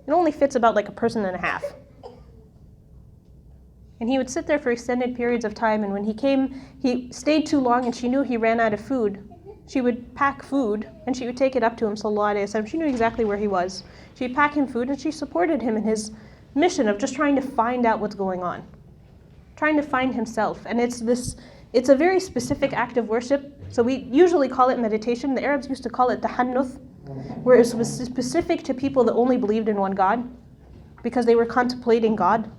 [SPEAKER 1] It only fits about like a person and a half. And he would sit there for extended periods of time, and when he came, he stayed too long and she knew he ran out of food. She would pack food and she would take it up to him, sallallahu alayhi wa sallam. She knew exactly where he was. She'd pack him food and she supported him in his mission of just trying to find out what's going on. Trying to find himself. And it's a very specific act of worship. So we usually call it meditation. The Arabs used to call it tahannuth, where it was specific to people that only believed in one God because they were contemplating God.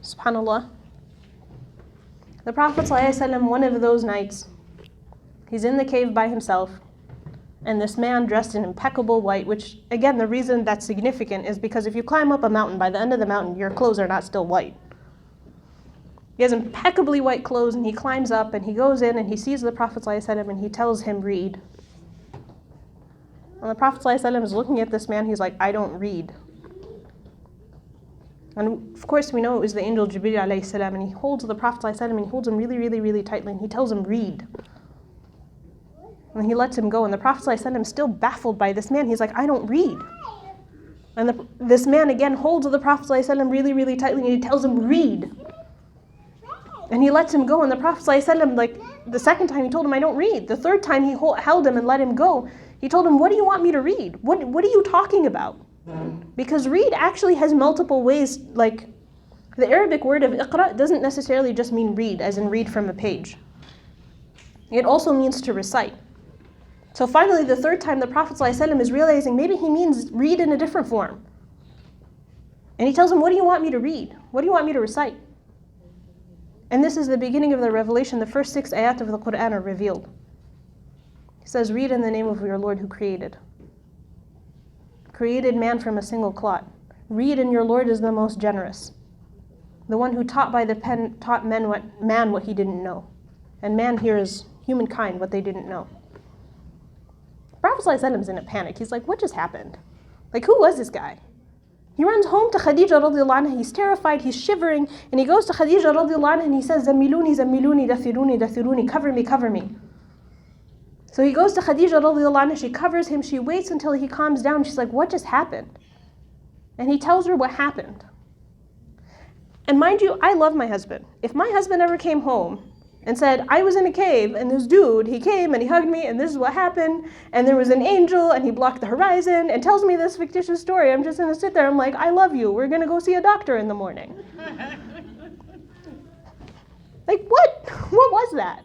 [SPEAKER 1] SubhanAllah. The Prophet ﷺ, one of those nights, he's in the cave by himself, and this man dressed in impeccable white, which again, the reason that's significant is because if you climb up a mountain, by the end of the mountain, your clothes are not still white. He has impeccably white clothes, and he climbs up and he goes in and he sees the Prophet ﷺ and he tells him, read. And the Prophet ﷺ is looking at this man, he's like, I don't read. And of course we know it was the angel Jibreel alayhi salam, and he holds the Prophet ﷺ and he holds him really, really, really tightly, and he tells him, read. And he lets him go, and the Prophet ﷺ is still baffled by this man. He's like, I don't read. And this man again holds the Prophet ﷺ really, really tightly, and he tells him, read. And he lets him go, and the Prophet ﷺ, like the second time he told him, I don't read. The third time he held him and let him go. He told him, what do you want me to read? What are you talking about? Because read actually has multiple ways. Like the Arabic word of iqra doesn't necessarily just mean read, as in read from a page. It also means to recite. So finally, the third time, the Prophet ﷺ is realizing maybe he means read in a different form. And he tells him, what do you want me to read? What do you want me to recite? And this is the beginning of the revelation. The first 6 ayat of the Quran are revealed. He says, read in the name of your Lord who created man from a single clot. Read, and your Lord is the most generous. The one who taught by the pen taught man what he didn't know. And man here is humankind, what they didn't know. Prophet ﷺ is in a panic. He's like, what just happened? Like, who was this guy? He runs home to Khadija radiallahu anha. He's terrified, he's shivering, and he goes to Khadija radiallahu anha and he says, Zammiluni, zammiluni, dathiruni, dathiruni, cover me, cover me. So he goes to Khadija radiallahu anha, she covers him, she waits until he calms down. She's like, what just happened? And he tells her what happened. And mind you, I love my husband. If my husband ever came home and said, I was in a cave and this dude, he came and he hugged me and this is what happened, and there was an angel and he blocked the horizon, and tells me this fictitious story, I'm just going to sit there, I'm like, I love you, we're going to go see a doctor in the morning. Like, what? What was that?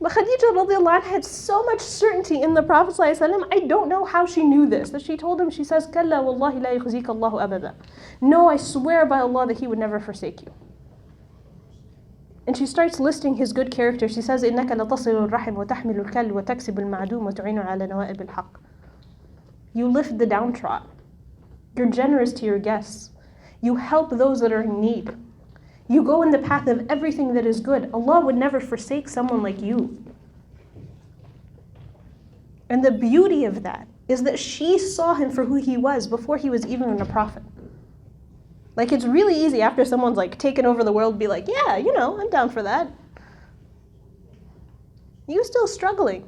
[SPEAKER 1] But Khadija radiallahu anha had so much certainty in the Prophet ﷺ, I don't know how she knew this, that she told him, she says, Kalla wallahi la yukhzika Allahu abada. No, I swear by Allah that He would never forsake you. And she starts listing his good characters. She says, إِنَّكَ لَتَصِلُ الرَّحِمَ وَتَحْمِلُ الْكَلِّ وَتَكْسِبُ الْمَعْدُومَ وَتُعِينُ عَلَى نَوَائِبِ الْحَقِّ. You lift the downtrodden. You're generous to your guests. You help those that are in need. You go in the path of everything that is good. Allah would never forsake someone like you. And the beauty of that is that she saw him for who he was before he was even a prophet. Like, it's really easy after someone's like taken over the world to be like, yeah, I'm down for that. He was still struggling.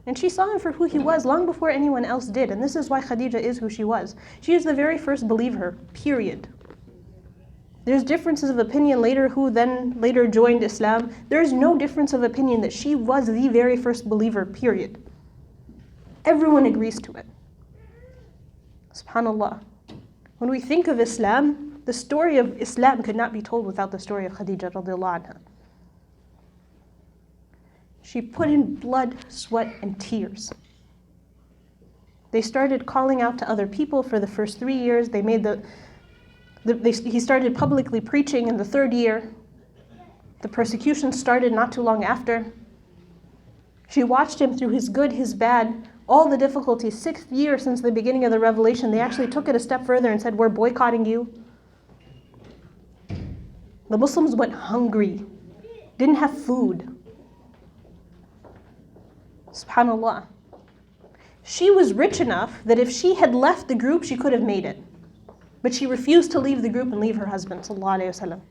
[SPEAKER 1] And she saw him for who he was long before anyone else did. And this is why Khadija is who she was. She is the very first believer, period. There's differences of opinion later who then later joined Islam. There's no difference of opinion that she was the very first believer, period. Everyone agrees to it. SubhanAllah. When we think of Islam, the story of Islam could not be told without the story of Khadija radiallahu anha. She put in blood, sweat, and tears. They started calling out to other people for the first 3 years. He started publicly preaching in the 3rd year. The persecution started not too long after. She watched him through his good, his bad, all the difficulties. 6th year since the beginning of the revelation, they actually took it a step further and said, we're boycotting you. The Muslims went hungry, didn't have food. SubhanAllah. She was rich enough that if she had left the group, she could have made it. But she refused to leave the group and leave her husband, sallallahu alayhi wasallam.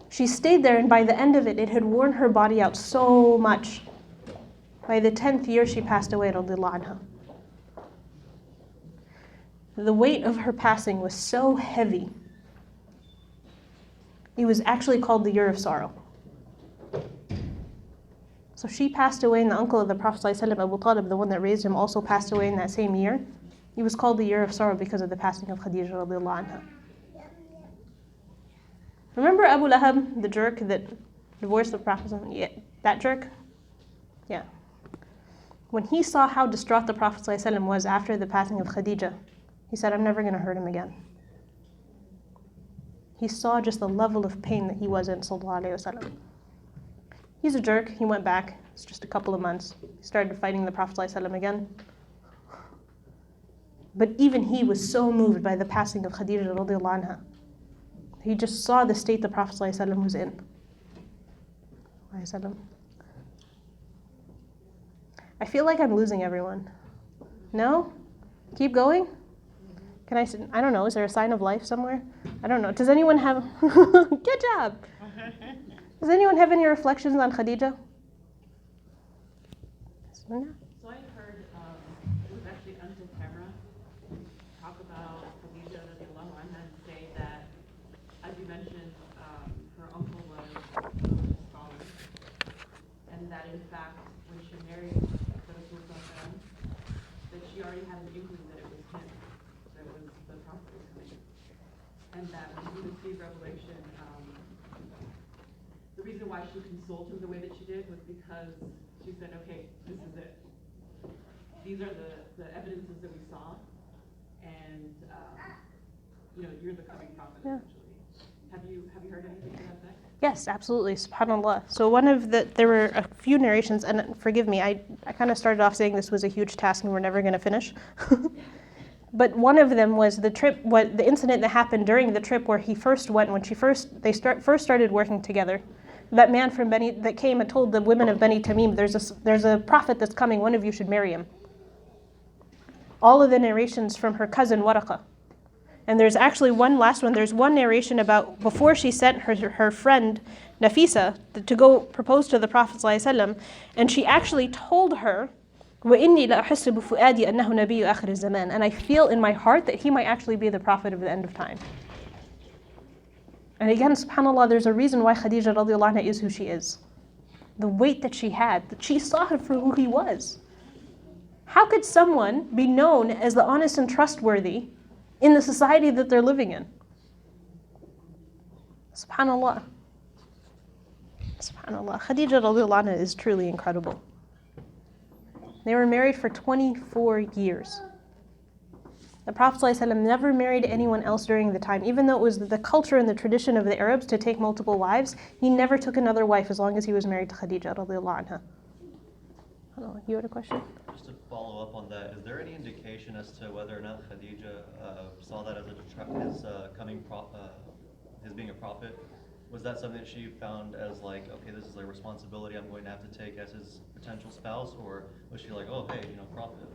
[SPEAKER 1] She stayed there, and by the end of it, it had worn her body out so much. By the 10th year, she passed away, radiallahu anha. The weight of her passing was so heavy. It was actually called the year of sorrow. So she passed away, and the uncle of the Prophet ﷺ, Abu Talib, the one that raised him, also passed away in that same year. He was called the year of sorrow because of the passing of Khadija radiallahu anha. Remember Abu Lahab, the jerk that divorced the Prophet? Yeah, that jerk? Yeah. When he saw how distraught the Prophet ﷺ was after the passing of Khadija, he said, I'm never going to hurt him again. He saw just the level of pain that he was in, sallallahu alayhi wasallam. He's a jerk. He went back. It's just a couple of months. He started fighting the Prophet ﷺ again. But even he was so moved by the passing of Khadija radiallahu anha. He just saw the state the Prophet ﷺ was in. I feel like I'm losing everyone. No? Keep going? I don't know, is there a sign of life somewhere? I don't know. Does anyone have... Good job! Does anyone have any reflections on Khadija?
[SPEAKER 3] So I heard, it was actually Uncle Camera talk about Khadija radiallahu anha and say that, as you mentioned, her uncle was a scholar, and that in fact, when she married the Rasul, that she already had an inkling that it was him, that was the Prophet was coming, and that when he received revelation, the reason why she consoled him the way that she did was because she said, okay, this is it. These are the evidences that we saw, and you're the coming prophet, essentially. Have you heard anything to that effect?
[SPEAKER 1] Yes, absolutely. SubhanAllah. So there were a few narrations, and forgive me, I kind of started off saying this was a huge task and we're never going to finish. But one of them was the incident that happened during the trip where he first went, when they first started working together. That man from that came and told the women of Bani Tamim, there's a prophet that's coming, one of you should marry him. All of the narrations from her cousin Waraqah. And there's actually one last one. There's one narration about before she sent her friend Nafisa to go propose to the Prophet ﷺ, and she actually told her, وَإِنِّي لَأَحِسُّ بِفُؤَادِي أَنَّهُ نَبِيُّ آخِرِ الزَّمَانِ, and I feel in my heart that he might actually be the prophet of the end of time. And again, subhanAllah, there's a reason why Khadija radiallahu anha is who she is. The weight that she had, that she saw him for who he was. How could someone be known as the honest and trustworthy in the society that they're living in? SubhanAllah. SubhanAllah. Khadija radiallahu anha is truly incredible. They were married for 24 years. The Prophet ﷺ never married anyone else during the time. Even though it was the culture and the tradition of the Arabs to take multiple wives, he never took another wife as long as he was married to Khadija radiallahu anha. Hold on, you had a question?
[SPEAKER 4] Just to follow up on that, is there any indication as to whether or not Khadija saw that as his being a prophet? Was that something that she found as like, okay, this is a responsibility I'm going to have to take as his potential spouse, or was she like, oh, hey, prophet?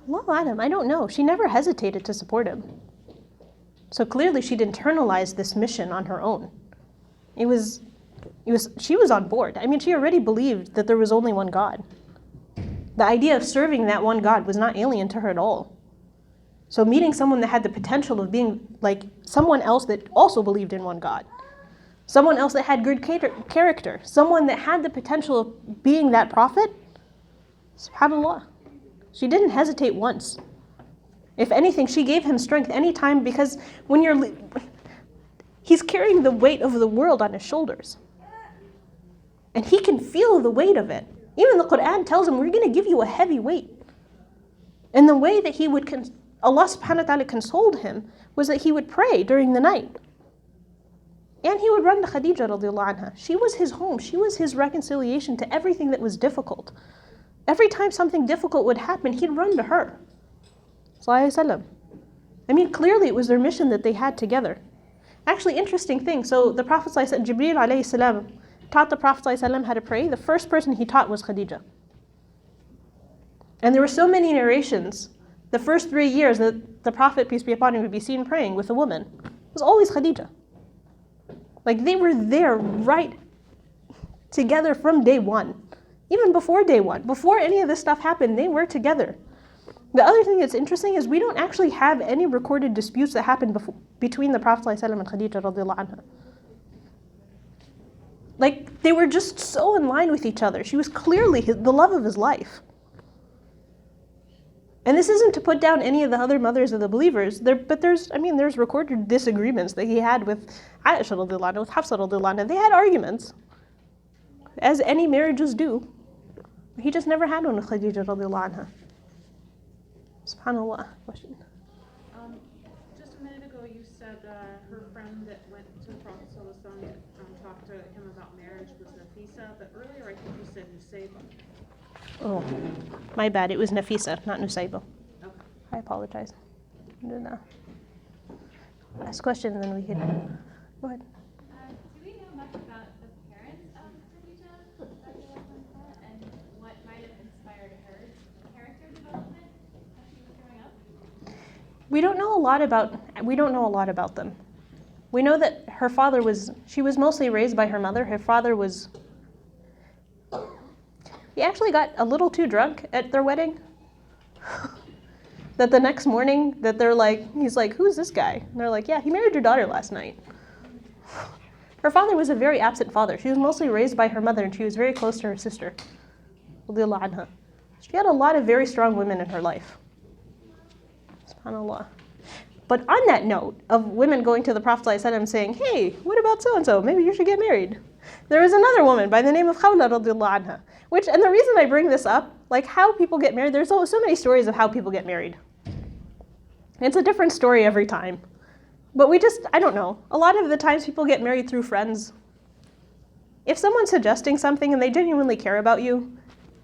[SPEAKER 1] Allahu Alam, I don't know. She never hesitated to support him. So clearly she'd internalized this mission on her own. She was on board. I mean, she already believed that there was only one God. The idea of serving that one God was not alien to her at all. So meeting someone that had the potential of being like someone else that also believed in one God, someone else that had good character, someone that had the potential of being that prophet, subhanAllah, she didn't hesitate once. If anything, she gave him strength anytime, because when he's carrying the weight of the world on his shoulders. And he can feel the weight of it. Even the Quran tells him, we're going to give you a heavy weight. And the way that Allah subhanahu wa ta'ala consoled him was that he would pray during the night. And he would run to Khadija radiallahu anha. She was his home. She was his reconciliation to everything that was difficult. Every time something difficult would happen, he'd run to her. I mean, clearly it was their mission that they had together. Actually, interesting thing. So the Prophet Jibreel alayhi salam taught the Prophet how to pray. The first person he taught was Khadija. And there were so many narrations. The first 3 years that the Prophet, peace be upon him, would be seen praying with a woman, it was always Khadija. Like, they were there right together from day one. Even before day one, before any of this stuff happened, they were together. The other thing that's interesting is we don't actually have any recorded disputes that happened between the Prophet ﷺ and Khadija radiallahu anha. Like, they were just so in line with each other. She was clearly the love of his life. And this isn't to put down any of the other mothers of the believers, but there's recorded disagreements that he had with Aisha radiallahu anha, with Hafsa radiallahu anha. They had arguments, as any marriages do. He just never had one with Khadija radiallahu anha. SubhanAllah. Question.
[SPEAKER 3] Just a minute ago, you said her friend that went to the Prophet ﷺ talked to him about marriage was Nafisa, but earlier I think you said Nusayba.
[SPEAKER 1] Oh, my bad. It was Nafisa, not Nusayba.
[SPEAKER 3] Okay.
[SPEAKER 1] I apologize. No. Last question, and then we can go ahead.
[SPEAKER 5] Do we know much about the parents of Khadija and what might have inspired her character development as she was growing up?
[SPEAKER 1] We don't know a lot about them. We know that her father she was mostly raised by her mother. Her father he actually got a little too drunk at their wedding. That the next morning, that he's like, who's this guy? And they're like, yeah, he married your daughter last night. Her father was a very absent father. She was mostly raised by her mother, and she was very close to her sister. She had a lot of very strong women in her life. SubhanAllah. But on that note of women going to the Prophet ﷺ saying, hey, what about so-and-so? Maybe you should get married. There was another woman by the name of Khawla radiallahu anha. And the reason I bring this up, like how people get married, there's so many stories of how people get married. It's a different story every time. But I don't know. A lot of the times people get married through friends. If someone's suggesting something and they genuinely care about you,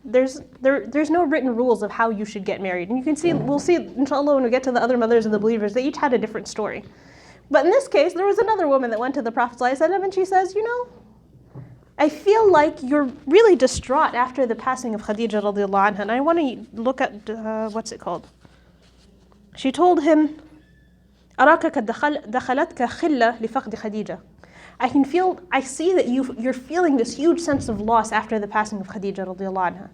[SPEAKER 1] there's no written rules of how you should get married. And we'll see, inshallah, when we get to the other mothers of the believers, they each had a different story. But in this case, there was another woman that went to the Prophet ﷺ and she says, I feel like you're really distraught after the passing of Khadija radiallahu anha, and I want to look at, what's it called? She told him, أراك قد دخلتك خلة لفقد خديجة. I see that you're feeling this huge sense of loss after the passing of Khadija radiallahu anha.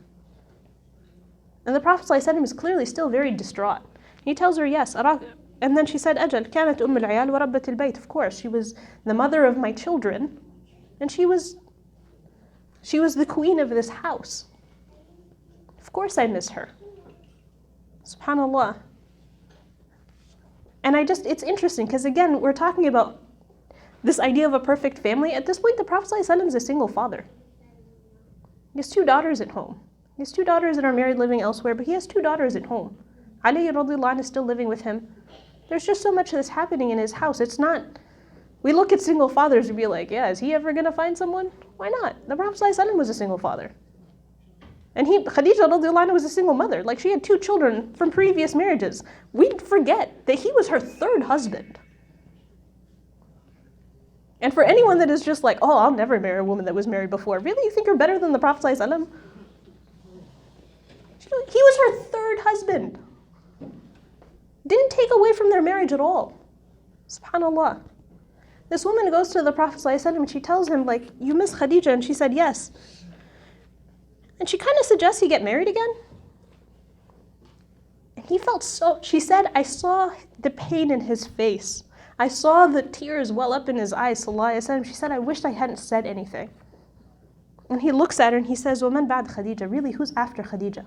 [SPEAKER 1] And the Prophet ﷺ is clearly still very distraught. He tells her, yes, أراك. And then she said, أجل كانت أم العيال وربة البيت. Of course, she was the mother of my children, and she was the queen of this house. Of course I miss her. SubhanAllah. And it's interesting, because again, we're talking about this idea of a perfect family. At this point, the Prophet ﷺ is a single father. He has 2 daughters at home. He has 2 daughters that are married living elsewhere, but he has 2 daughters at home. Ali radiallahu anhu is still living with him. There's just so much that's happening in his house. It's not, we look at single fathers and be like, yeah, is he ever going to find someone? Why not? The Prophet ﷺ was a single father. And Khadija radiallahu anha was a single mother. Like, she had 2 children from previous marriages. We forget that he was her 3rd husband. And for anyone that is just like, oh, I'll never marry a woman that was married before. Really? You think you're better than the Prophet ﷺ? He was her third husband. Didn't take away from their marriage at all. SubhanAllah. This woman goes to the Prophet ﷺ and she tells him, like, you miss Khadija? And she said, yes. And she kind of suggests he get married again. And he felt so, she said, I saw the pain in his face. I saw the tears well up in his eyes, sallallahu alayhi wa sallam. She said, I wished I hadn't said anything. And he looks at her and he says, وَمَنْ بَعْدَ Khadija? Really, who's after Khadija?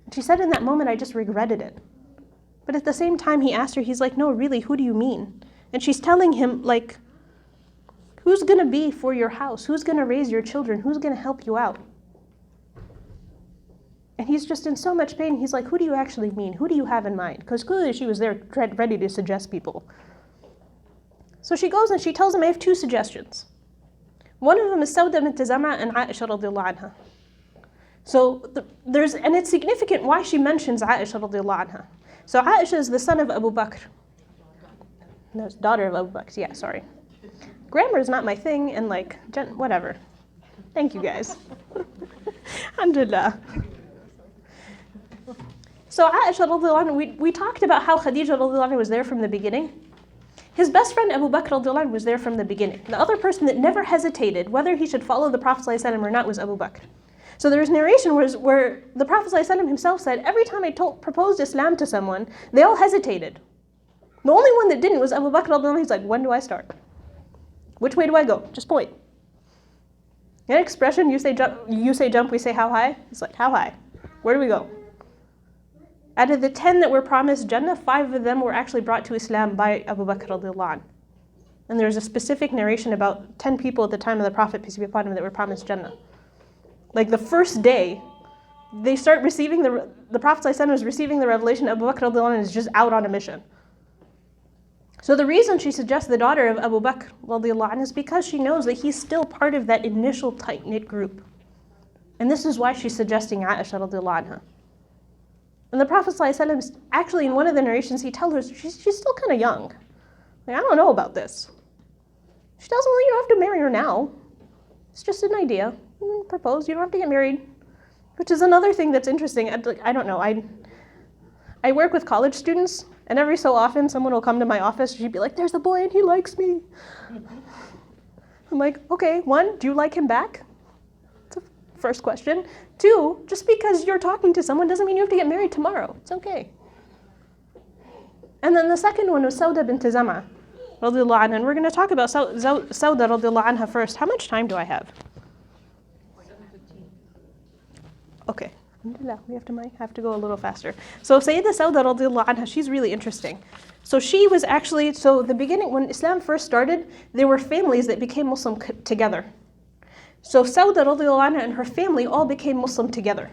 [SPEAKER 1] And she said, in that moment, I just regretted it. But at the same time, he asked her, he's like, no, really, who do you mean? And she's telling him, like, who's going to be for your house? Who's going to raise your children? Who's going to help you out? And he's just in so much pain. He's like, who do you actually mean? Who do you have in mind? Because clearly she was there ready to suggest people. So she goes and she tells him, I have two suggestions. One of them is Sawda bint Zam'a and Aisha radiallahu anha. So and it's significant why she mentions Aisha radiallahu anha. So Aisha is the son of Abu Bakr. No, daughter of Abu Bakr. Yeah, sorry. Grammar is not my thing, and like, whatever. Thank you guys. Alhamdulillah. So Aisha radiallahu anha, we talked about how Khadija radiallahu anha was there from the beginning. His best friend Abu Bakr radiallahu anhu was there from the beginning. The other person that never hesitated whether he should follow the Prophet ﷺ or not was Abu Bakr. So there's narration where the Prophet ﷺ himself said, every time I proposed Islam to someone, they all hesitated. The only one that didn't was Abu Bakr radiallahu anhu. He's like, when do I start? Which way do I go? Just point. An expression, you say jump, we say how high? It's like, how high? Where do we go? Out of the 10 that were promised Jannah, 5 of them were actually brought to Islam by Abu Bakr radiallahu anhu. And there's a specific narration about 10 people at the time of the Prophet, peace be upon him, that were promised Jannah. Like the first day, they start receiving the Prophet ﷺ is receiving the revelation. Abu Bakr radiallahu anhu is just out on a mission. So the reason she suggests the daughter of Abu Bakr radiallahu anhu is because she knows that he's still part of that initial tight-knit group. And this is why she's suggesting Aisha radiallahu anha. And the Prophet ﷺ, actually in one of the narrations, he tells her she's still kind of young. Like, I don't know about this. She tells him, well, you don't have to marry her now. It's just an idea. Propose, you don't have to get married. Which is another thing that's interesting. I don't know. I work with college students, and every so often someone will come to my office and she'd be like, there's a boy and he likes me. I'm like, okay, 1, do you like him back? That's the first question. 2, just because you're talking to someone doesn't mean you have to get married tomorrow. It's okay. And then the second one was Sawda bint Zam'a, radiallahu anha. And we're going to talk about Sawda radiallahu anha first. How much time do I have? Okay. We have to go a little faster. So Sayyidah Sawda radiallahu anha, she's really interesting. So she was actually, the beginning, when Islam first started, there were families that became Muslim together. So Sawda radiallahu anha and her family all became Muslim together.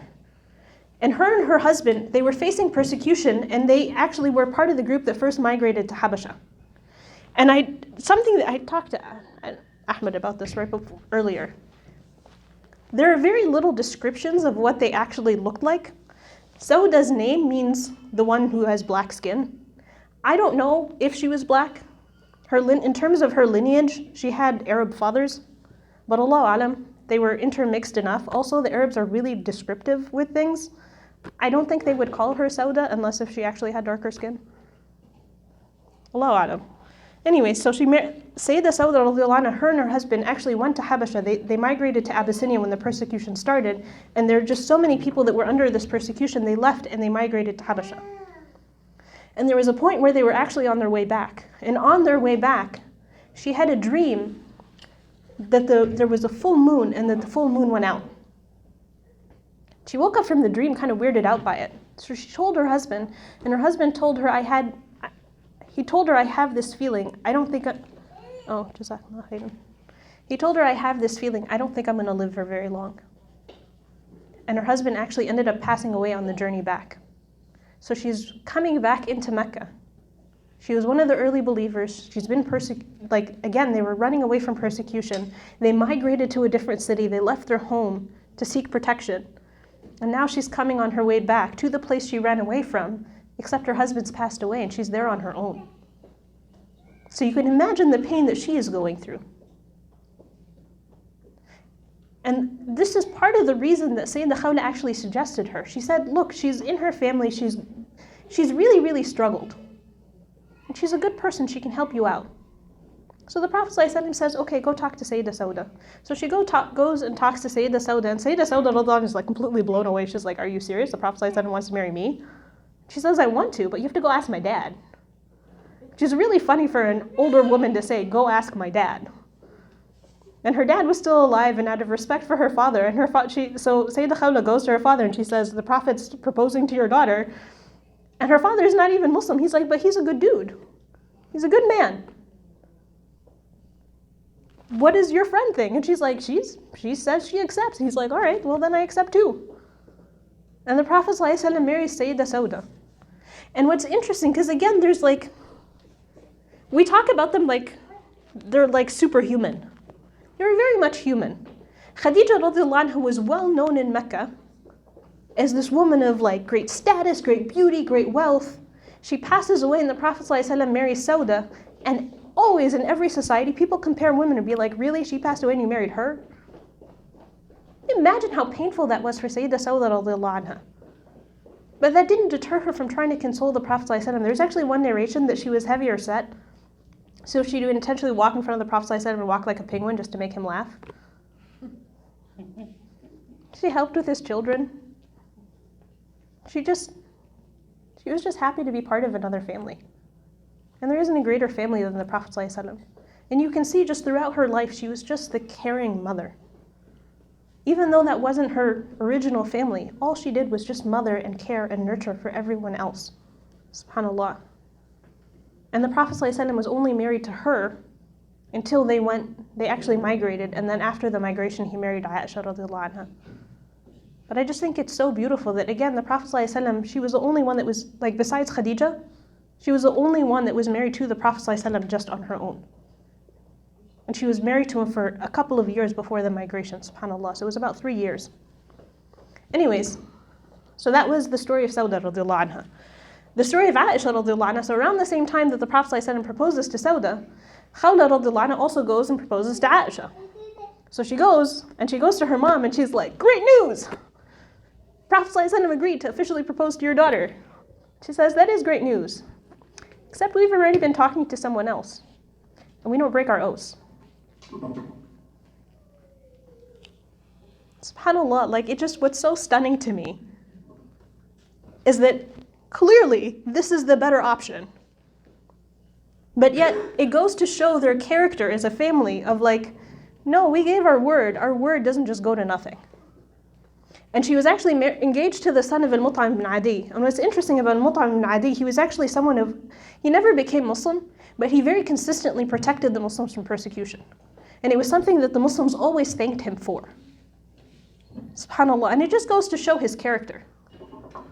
[SPEAKER 1] And her husband, they were facing persecution, and they actually were part of the group that first migrated to Habasha. And something that I talked to Ahmed about this earlier. There are very little descriptions of what they actually looked like. Sawda's name means the one who has black skin. I don't know if she was black. In terms of her lineage, she had Arab fathers. But Allahu Alam, they were intermixed enough. Also, the Arabs are really descriptive with things. I don't think they would call her Sawda unless if she actually had darker skin. Allahu Alam. Anyway, so Sayyidah Sawda radiallahu anha, her and her husband actually went to Habasha. They migrated to Abyssinia when the persecution started, and there are just so many people that were under this persecution, they left and they migrated to Habasha. And there was a point where they were actually on their way back. And on their way back, she had a dream that there was a full moon and that the full moon went out. She woke up from the dream kind of weirded out by it. So she told her husband, and her husband told her, he told her, I have this feeling. I don't think He told her, I have this feeling. I don't think I'm going to live for very long. And her husband actually ended up passing away on the journey back. So she's coming back into Mecca. She was one of the early believers. She's been again, they were running away from persecution. They migrated to a different city. They left their home to seek protection. And now she's coming on her way back to the place she ran away from, except her husband's passed away and she's there on her own. So you can imagine the pain that she is going through. And this is part of the reason that Sayyidah Khawla actually suggested her. She said, look, she's in her family, she's really, really struggled. And she's a good person, she can help you out. So the Prophet ﷺ says, okay, go talk to Sayyidah Sawda. So she goes and talks to Sayyidah Sawda, and Sayyidah Sawda is like completely blown away. She's like, are you serious? The Prophet ﷺ wants to marry me? She says, I want to, but you have to go ask my dad. Which is really funny for an older woman to say, go ask my dad. And her dad was still alive, and out of respect for her father, so Sayyidah Khawla goes to her father and she says, the Prophet's proposing to your daughter, and her father is not even Muslim. He's like, but he's a good dude. He's a good man. What does your friend think? And she's like, she says she accepts. He's like, all right, well then I accept too. And the Prophet ﷺ marries Sayyidah Sawda. And what's interesting, because again, there's like, we talk about them like they're like superhuman. They're very much human. Khadija radiallahu anha was well known in Mecca as this woman of like great status, great beauty, great wealth. She passes away and the Prophet ﷺ marries Sawda, and always in every society people compare women and be like, really? She passed away and you married her? Imagine how painful that was for Sayyidah Sawda radiallahu anha. But that didn't deter her from trying to console the Prophet ﷺ. There's actually one narration that she was heavy or set. So she would intentionally walk in front of the Prophet ﷺ and walk like a penguin just to make him laugh. She helped with his children. She was just happy to be part of another family. And there isn't a greater family than the Prophet ﷺ. And you can see just throughout her life, she was just the caring mother. Even though that wasn't her original family, all she did was just mother and care and nurture for everyone else. SubhanAllah. And the Prophet ﷺ was only married to her until they actually migrated, and then after the migration he married Aisha radiallahu anha. But I just think it's so beautiful that again the Prophet ﷺ, she was the only one that was, like besides Khadija, she was the only one that was married to the Prophet ﷺ just on her own. And she was married to him for a couple of years before the migration, subhanAllah, so it was about 3 years. Anyways, so that was the story of Sawda radiallahu anha. The story of Aisha radiallahu anha, so around the same time that the Prophet ﷺ proposes to Sawda, Khawla radiallahu anha also goes and proposes to Aisha. So she goes to her mom and she's like, great news! Prophet ﷺ agreed to officially propose to your daughter. She says, that is great news. Except we've already been talking to someone else. And we don't break our oaths. SubhanAllah, like what's so stunning to me is that clearly this is the better option. But yet it goes to show their character as a family of like, no, we gave our word doesn't just go to nothing. And she was actually engaged to the son of Al-Mut'im ibn Adi. And what's interesting about Al-Mut'im ibn Adi, he was actually he never became Muslim, but he very consistently protected the Muslims from persecution. And it was something that the Muslims always thanked him for. SubhanAllah. And it just goes to show his character.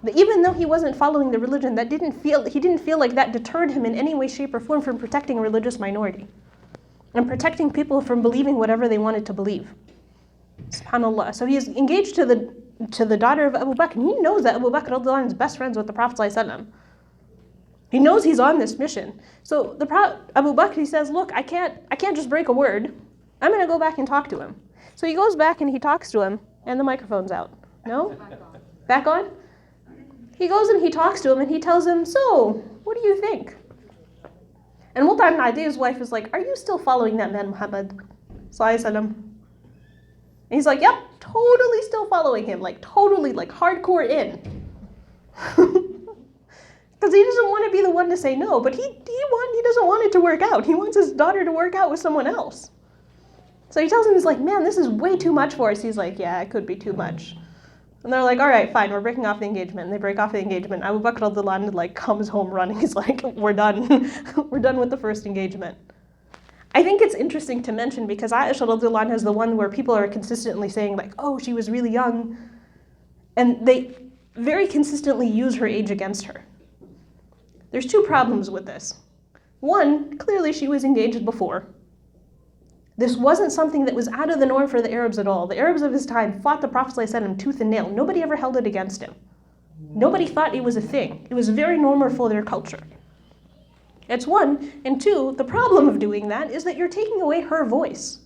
[SPEAKER 1] That even though he wasn't following the religion, he didn't feel like that deterred him in any way, shape, or form from protecting a religious minority. And protecting people from believing whatever they wanted to believe. SubhanAllah. So he is engaged to the daughter of Abu Bakr. And he knows that Abu Bakr radiallahu anhu is best friends with the Prophet ﷺ. He knows he's on this mission. So Abu Bakr, he says, look, I can't just break a word. I'm going to go back and talk to him. So he goes back and he talks to him, and the microphone's out. No? Back on? He goes and he talks to him and he tells him, so, what do you think? And Mut'im ibn Adi's wife is like, are you still following that man Muhammad sallallahu alaihi wasallam? And he's like, yep, totally still following him, like totally, like hardcore in. Because he doesn't want to be the one to say no, but he doesn't want it to work out. He wants his daughter to work out with someone else. So he tells him, he's like, man, this is way too much for us. He's like, yeah, it could be too much. And they're like, all right, fine, we're breaking off the engagement. And they break off the engagement. Abu Bakr radiallahu anhu like comes home running. He's like, we're done. We're done with the first engagement. I think it's interesting to mention because Aisha radiallahu anha is the one where people are consistently saying like, oh, she was really young. And they very consistently use her age against her. There's two problems with this. One, clearly she was engaged before. This wasn't something that was out of the norm for the Arabs at all. The Arabs of his time fought the Prophet ﷺ tooth and nail. Nobody ever held it against him. Nobody thought it was a thing. It was very normal for their culture. It's one. And two, the problem of doing that is that you're taking away her voice.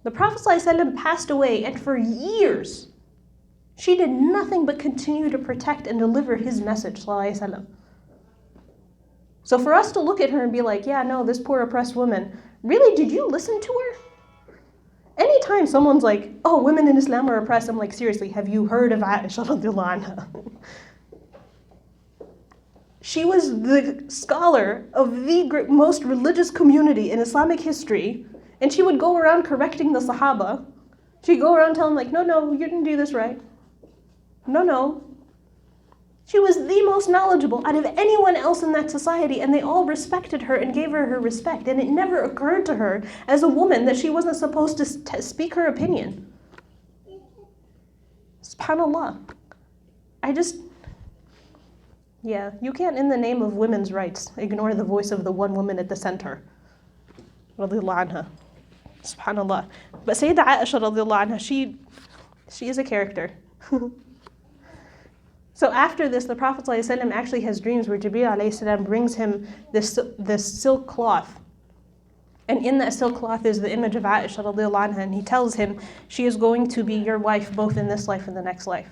[SPEAKER 1] The Prophet ﷺ passed away, and for years, she did nothing but continue to protect and deliver his message, ﷺ. So for us to look at her and be like, yeah, no, this poor oppressed woman, really, did you listen to her? Anytime someone's like, oh, women in Islam are oppressed, I'm like, seriously, have you heard of Aisha radiallahu anha? She was the scholar of the most religious community in Islamic history, and she would go around correcting the Sahaba. She'd go around telling them, like, no, you didn't do this right. No. She was the most knowledgeable out of anyone else in that society, and they all respected her and gave her her respect. And it never occurred to her as a woman that she wasn't supposed to speak her opinion. SubhanAllah. You can't, in the name of women's rights, ignore the voice of the one woman at the center. Radiallahu anha. SubhanAllah. But Sayyidah Aisha radiallahu anha, she is a character. So after this, the Prophet ﷺ actually has dreams where Jibreel ﷺ brings him this silk cloth. And in that silk cloth is the image of Aisha radiallahu anha, and he tells him, she is going to be your wife both in this life and the next life.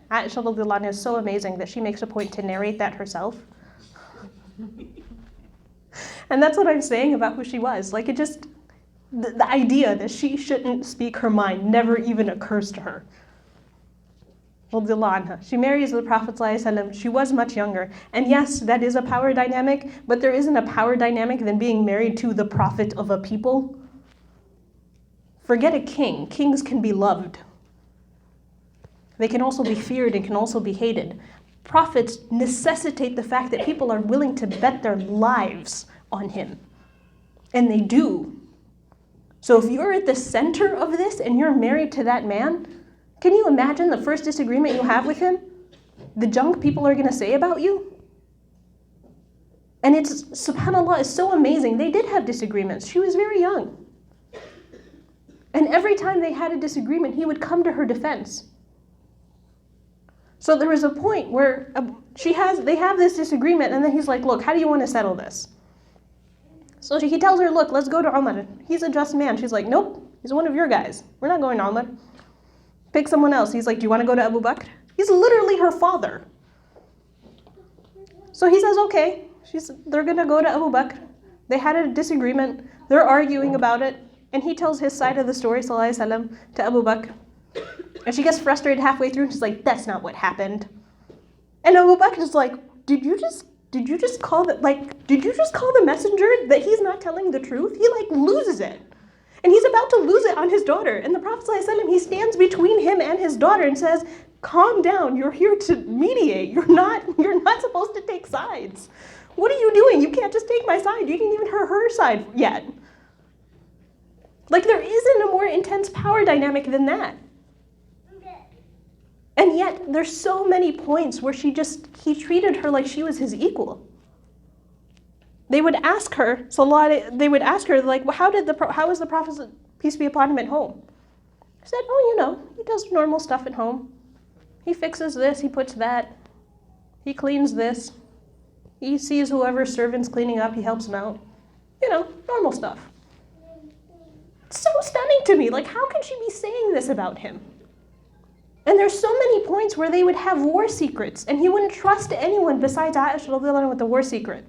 [SPEAKER 1] Aisha radiallahu anha is so amazing that she makes a point to narrate that herself. And that's what I'm saying about who she was. Like, it just, the idea that she shouldn't speak her mind never even occurs to her. She marries the Prophet ﷺ. She was much younger. And yes, that is a power dynamic, but there isn't a power dynamic than being married to the prophet of a people. Forget a king. Kings can be loved. They can also be feared and can also be hated. Prophets necessitate the fact that people are willing to bet their lives on him. And they do. So if you're at the center of this and you're married to that man, can you imagine the first disagreement you have with him? The junk people are going to say about you? And it's, subhanAllah, it's so amazing. They did have disagreements. She was very young. And every time they had a disagreement, he would come to her defense. So there was a point where they have this disagreement, and then he's like, look, how do you want to settle this? So he tells her, look, let's go to Umar. He's a just man. She's like, nope, he's one of your guys. We're not going to Umar. Pick someone else. He's like, do you want to go to Abu Bakr? He's literally her father. So he says, okay. They're going to go to Abu Bakr. They had a disagreement. They're arguing about it. And he tells his side of the story, sallallahu alaihi wasallam, to Abu Bakr. And she gets frustrated halfway through, and she's like, that's not what happened. And Abu Bakr is like, did you just call the messenger that he's not telling the truth? He loses it. And he's about to lose it on his daughter. And the Prophet ﷺ, he stands between him and his daughter and says, calm down, you're here to mediate. You're not supposed to take sides. What are you doing? You can't just take my side. You didn't even hear her side yet. There isn't a more intense power dynamic than that. And yet, there's so many points where he treated her like she was his equal. They would ask her, like, well, how is the Prophet, peace be upon him, at home? She said, he does normal stuff at home. He fixes this, he puts that, he cleans this, he sees whoever servant's cleaning up, he helps them out. Normal stuff. It's so stunning to me. How can she be saying this about him? And there's so many points where they would have war secrets, and he wouldn't trust anyone besides Aisha radiallahu anha with the war secret.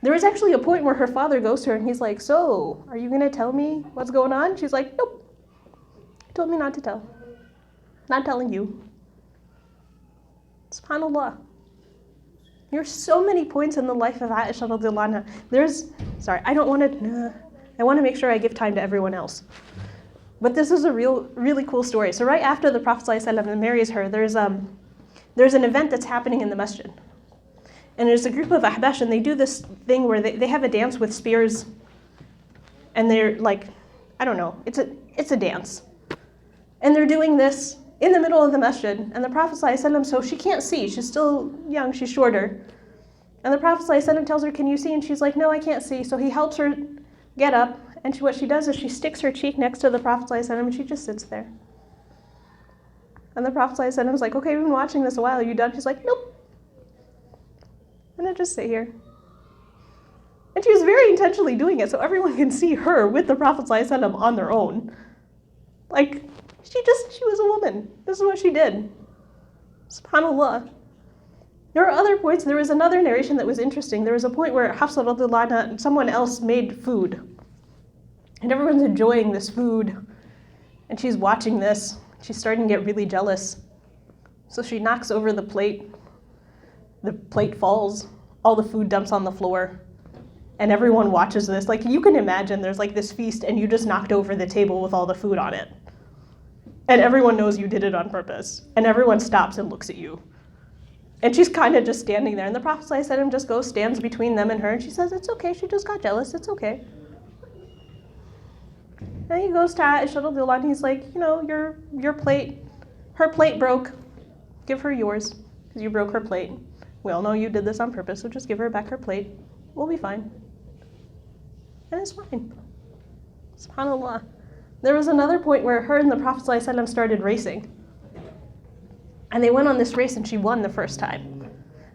[SPEAKER 1] There was actually a point where her father goes to her, and he's like, so, are you going to tell me what's going on? She's like, nope. He told me not to tell. Not telling you. SubhanAllah. There's so many points in the life of Aisha radiallahu anha. I want to make sure I give time to everyone else. But this is a really cool story. So right after the Prophet ﷺ marries her, there's an event that's happening in the masjid. And there's a group of ahbash, and they do this thing where they have a dance with spears. And they're like, I don't know, it's a dance. And they're doing this in the middle of the masjid. And the Prophet ﷺ, so she can't see. She's still young, she's shorter. And the Prophet ﷺ tells her, can you see? And she's like, no, I can't see. So he helps her get up. And what she does is she sticks her cheek next to the Prophet ﷺ, and she just sits there. And the Prophet ﷺ is like, okay, we've been watching this a while. Are you done? She's like, nope. I'm gonna just sit here. And she was very intentionally doing it so everyone can see her with the Prophet ﷺ on their own. Like, she was a woman. This is what she did. SubhanAllah. There are other points. There was another narration that was interesting. There was a point where Hafsa radiallahu anha and someone else made food. And everyone's enjoying this food. And she's watching this. She's starting to get really jealous. So she knocks over the plate. The plate falls. All the food dumps on the floor. And everyone watches this. Like, you can imagine there's like this feast and you just knocked over the table with all the food on it. And everyone knows you did it on purpose. And everyone stops and looks at you. And she's kind of just standing there. And the Prophet ﷺ just goes, stands between them and her. And she says, it's okay. She just got jealous. It's okay. And he goes to Aisha radiallahu anha, and he's like, you know, your plate, her plate broke. Give her yours, because you broke her plate. We all know you did this on purpose, so just give her back her plate. We'll be fine. And it's fine. SubhanAllah. There was another point where her and the Prophet ﷺ started racing. And they went on this race and she won the first time.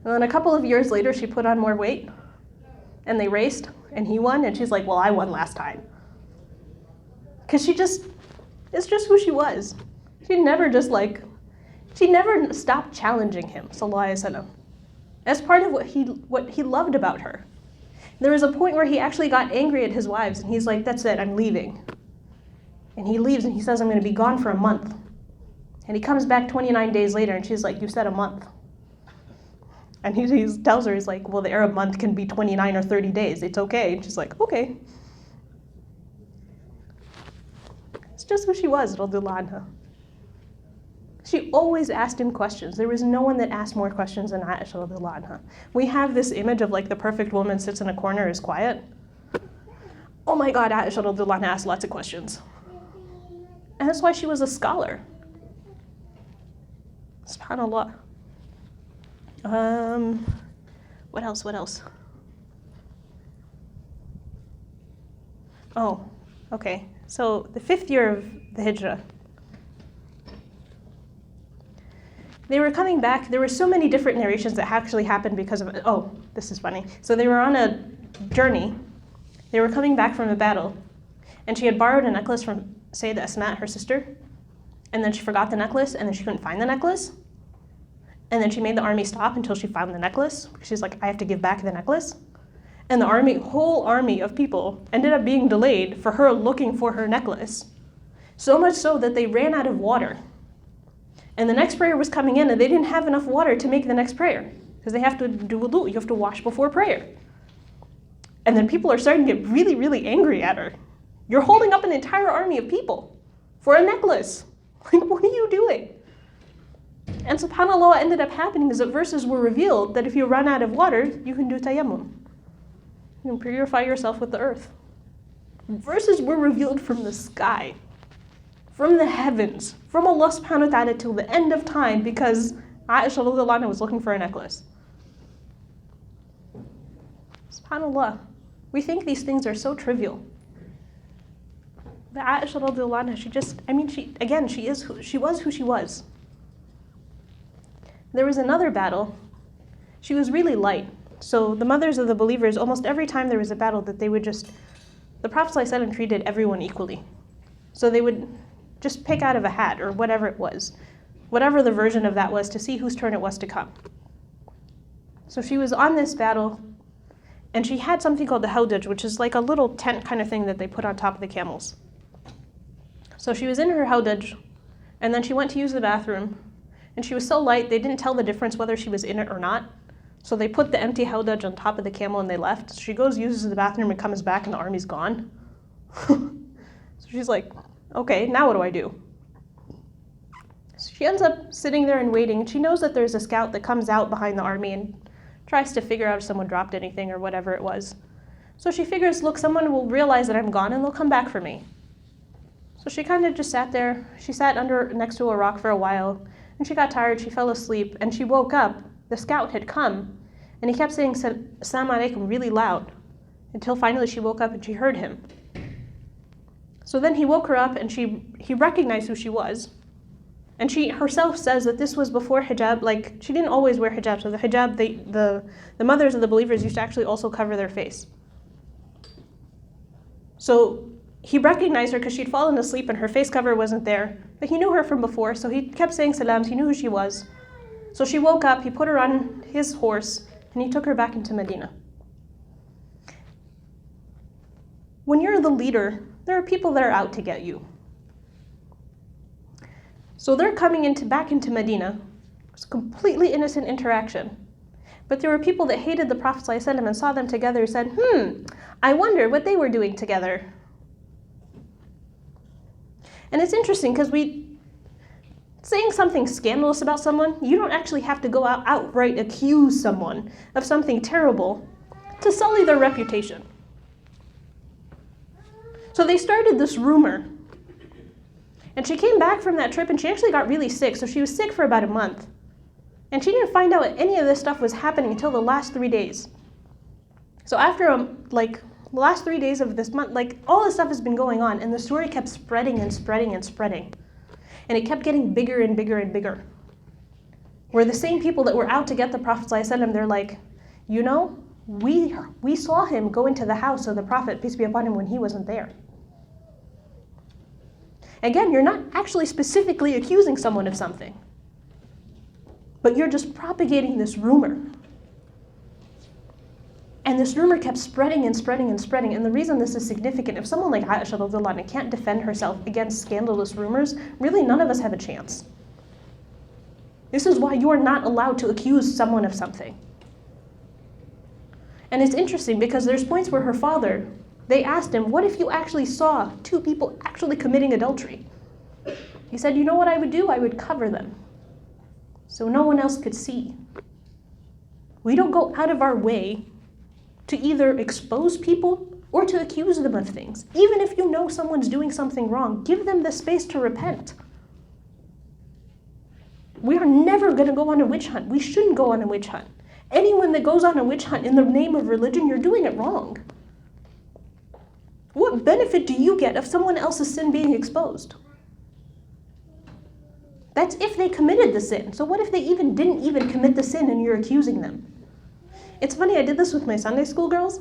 [SPEAKER 1] And then a couple of years later, she put on more weight. And they raced, and he won, and she's like, well, I won last time. Because it's just who she was. She never stopped challenging him, sallallahu alaihi wasallam. That's part of what he loved about her. There was a point where he actually got angry at his wives, and he's like, that's it, I'm leaving. And he leaves, and he says, I'm going to be gone for a month. And he comes back 29 days later, and she's like, you said a month. And he tells her, he's like, well, the Arab month can be 29 or 30 days. It's okay. And she's like, okay. It's just who she was, radiallahu anha. She always asked him questions. There was no one that asked more questions than Aisha radiallahu anha. We have this image of like the perfect woman sits in a corner, is quiet. Oh my God, Aisha radiallahu anha asked lots of questions. And that's why she was a scholar. SubhanAllah. What else? Oh, okay. So the 5th year of the Hijrah, they were coming back. There were so many different narrations that actually happened because of it. Oh, this is funny. So they were on a journey. They were coming back from a battle. And she had borrowed a necklace from Sayyidah Asma, her sister. And then she forgot the necklace, and then she couldn't find the necklace. And then she made the army stop until she found the necklace. She's like, I have to give back the necklace. And the whole army of people ended up being delayed for her looking for her necklace. So much so that they ran out of water. And the next prayer was coming in, and they didn't have enough water to make the next prayer. Because they have to do wudu, you have to wash before prayer. And then people are starting to get really, really angry at her. You're holding up an entire army of people for a necklace. Like, what are you doing? And subhanAllah, what ended up happening is that verses were revealed that if you run out of water, you can do tayammum. You can purify yourself with the earth. Verses were revealed from the sky, from the heavens, from Allah subhanahu wa ta'ala till the end of time, because Aisha radiallahu anha was looking for a necklace. SubhanAllah. We think these things are so trivial. But Aisha radiallahu anha, she was who she was. There was another battle. She was really light. So the mothers of the believers, almost every time there was a battle, that they would the Prophet ﷺ treated everyone equally. So they would just pick out of a hat or whatever it was, whatever the version of that was, to see whose turn it was to come. So she was on this battle, and she had something called the hawdaj, which is like a little tent kind of thing that they put on top of the camels. So she was in her hawdaj, and then she went to use the bathroom, and she was so light, they didn't tell the difference whether she was in it or not. So they put the empty hawdaj on top of the camel and they left. So she goes, uses the bathroom, and comes back, and the army's gone. So she's like, okay, now what do I do? So she ends up sitting there and waiting. She knows that there's a scout that comes out behind the army and tries to figure out if someone dropped anything or whatever it was. So she figures, look, someone will realize that I'm gone and they'll come back for me. So she kind of just sat there. She sat next to a rock for a while, and she got tired, she fell asleep, and she woke up. The scout had come, and he kept saying, Assalamu alaikum, really loud, until finally she woke up and she heard him. So then he woke her up, and he recognized who she was. And she herself says that this was before hijab. Like, she didn't always wear hijab. So the hijab, the mothers of the believers used to actually also cover their face. So he recognized her because she'd fallen asleep and her face cover wasn't there. But he knew her from before, so he kept saying salams. He knew who she was. So she woke up, he put her on his horse, and he took her back into Medina. When you're the leader, there are people that are out to get you. So they're coming back into Medina. It's a completely innocent interaction. But there were people that hated the Prophet ﷺ and saw them together and said, I wonder what they were doing together. And it's interesting because saying something scandalous about someone, you don't actually have to go out outright accuse someone of something terrible to sully their reputation. So they started this rumor. And she came back from that trip and she actually got really sick. So she was sick for about a month. And she didn't find out any of this stuff was happening until the last 3 days. So after the last 3 days of this month, all this stuff has been going on, and the story kept spreading and spreading and spreading. And it kept getting bigger and bigger and bigger. Where the same people that were out to get the Prophet ﷺ, they're like, we saw him go into the house of the Prophet, peace be upon him, when he wasn't there. Again, you're not actually specifically accusing someone of something, but you're just propagating this rumor. And this rumor kept spreading and spreading and spreading. And the reason this is significant, if someone like Aisha radiallahu anha can't defend herself against scandalous rumors, really none of us have a chance. This is why you are not allowed to accuse someone of something. And it's interesting because there's points where her father, they asked him, what if you actually saw two people actually committing adultery? He said, you know what I would do? I would cover them so no one else could see. We don't go out of our way to either expose people or to accuse them of things. Even if you know someone's doing something wrong, give them the space to repent. We are never going to go on a witch hunt. We shouldn't go on a witch hunt. Anyone that goes on a witch hunt in the name of religion, you're doing it wrong. What benefit do you get of someone else's sin being exposed? That's if they committed the sin. So what if they didn't even commit the sin and you're accusing them? It's funny, I did this with my Sunday school girls.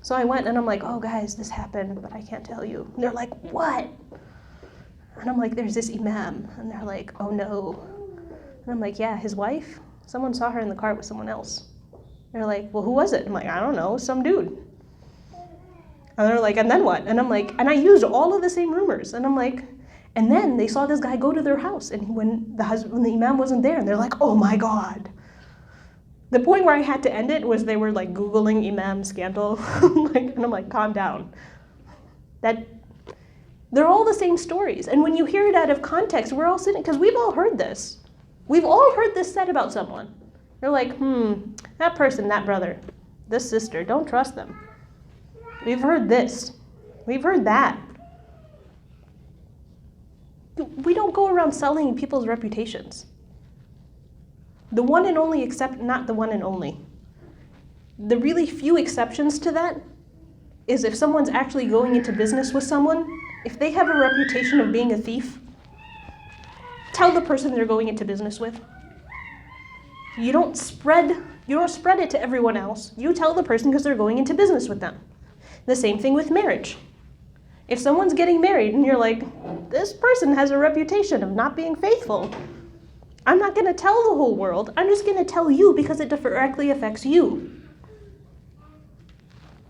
[SPEAKER 1] So I went and I'm like, oh guys, this happened, but I can't tell you. And they're like, what? And I'm like, there's this imam. And they're like, oh no. And I'm like, yeah, his wife, someone saw her in the car with someone else. They're like, well, who was it? I'm like, I don't know, some dude. And they're like, and then what? And I'm like, and I used all of the same rumors. And I'm like, and then they saw this guy go to their house. And when the imam wasn't there, and they're like, oh my God. The point where I had to end it was they were like Googling imam scandal. And I'm like, calm down. They're all the same stories. And when you hear it out of context, we're all sitting, because we've all heard this. We've all heard this said about someone. They're like, that person, that brother, this sister, don't trust them. We've heard this. We've heard that. We don't go around selling people's reputations. The one and only not the one and only. The really few exceptions to that is if someone's actually going into business with someone, if they have a reputation of being a thief, tell the person they're going into business with. You don't spread it to everyone else. You tell the person because they're going into business with them. The same thing with marriage. If someone's getting married and you're like, this person has a reputation of not being faithful, I'm not going to tell the whole world. I'm just going to tell you because it directly affects you.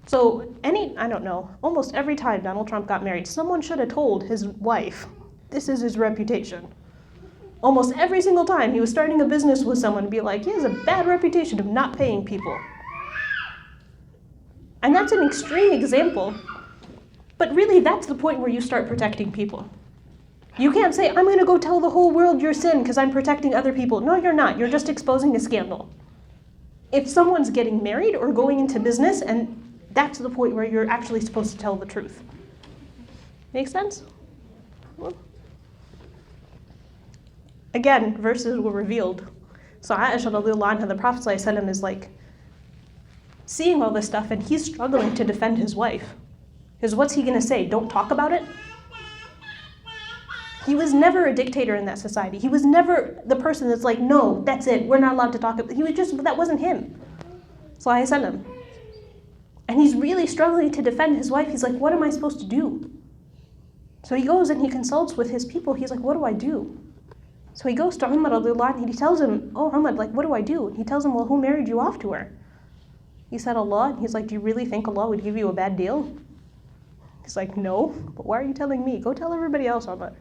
[SPEAKER 1] So I don't know, almost every time Donald Trump got married, someone should have told his wife, this is his reputation. Almost every single time he was starting a business with someone, be like, he has a bad reputation of not paying people. And that's an extreme example. But really, that's the point where you start protecting people. You can't say, I'm going to go tell the whole world your sin because I'm protecting other people. No, you're not. You're just exposing a scandal. If someone's getting married or going into business, and that's the point where you're actually supposed to tell the truth. Make sense? Well, again, verses were revealed. So Aisha radiallahu anha, the Prophet ﷺ is like seeing all this stuff, and he's struggling to defend his wife. Because what's he going to say? Don't talk about it? He was never a dictator in that society. He was never the person that's like, no, that's it, we're not allowed to talk. He was just, that wasn't him. Sallallahu Alaihi Wasallam. And he's really struggling to defend his wife. He's like, what am I supposed to do? So he goes and he consults with his people. He's like, what do I do? So he goes to Umar radiallahu anhu, and he tells him, oh Umar, like, what do I do? And he tells him, well, who married you off to her? He said, Allah. And he's like, do you really think Allah would give you a bad deal? He's like, no, but why are you telling me? Go tell everybody else, Umar.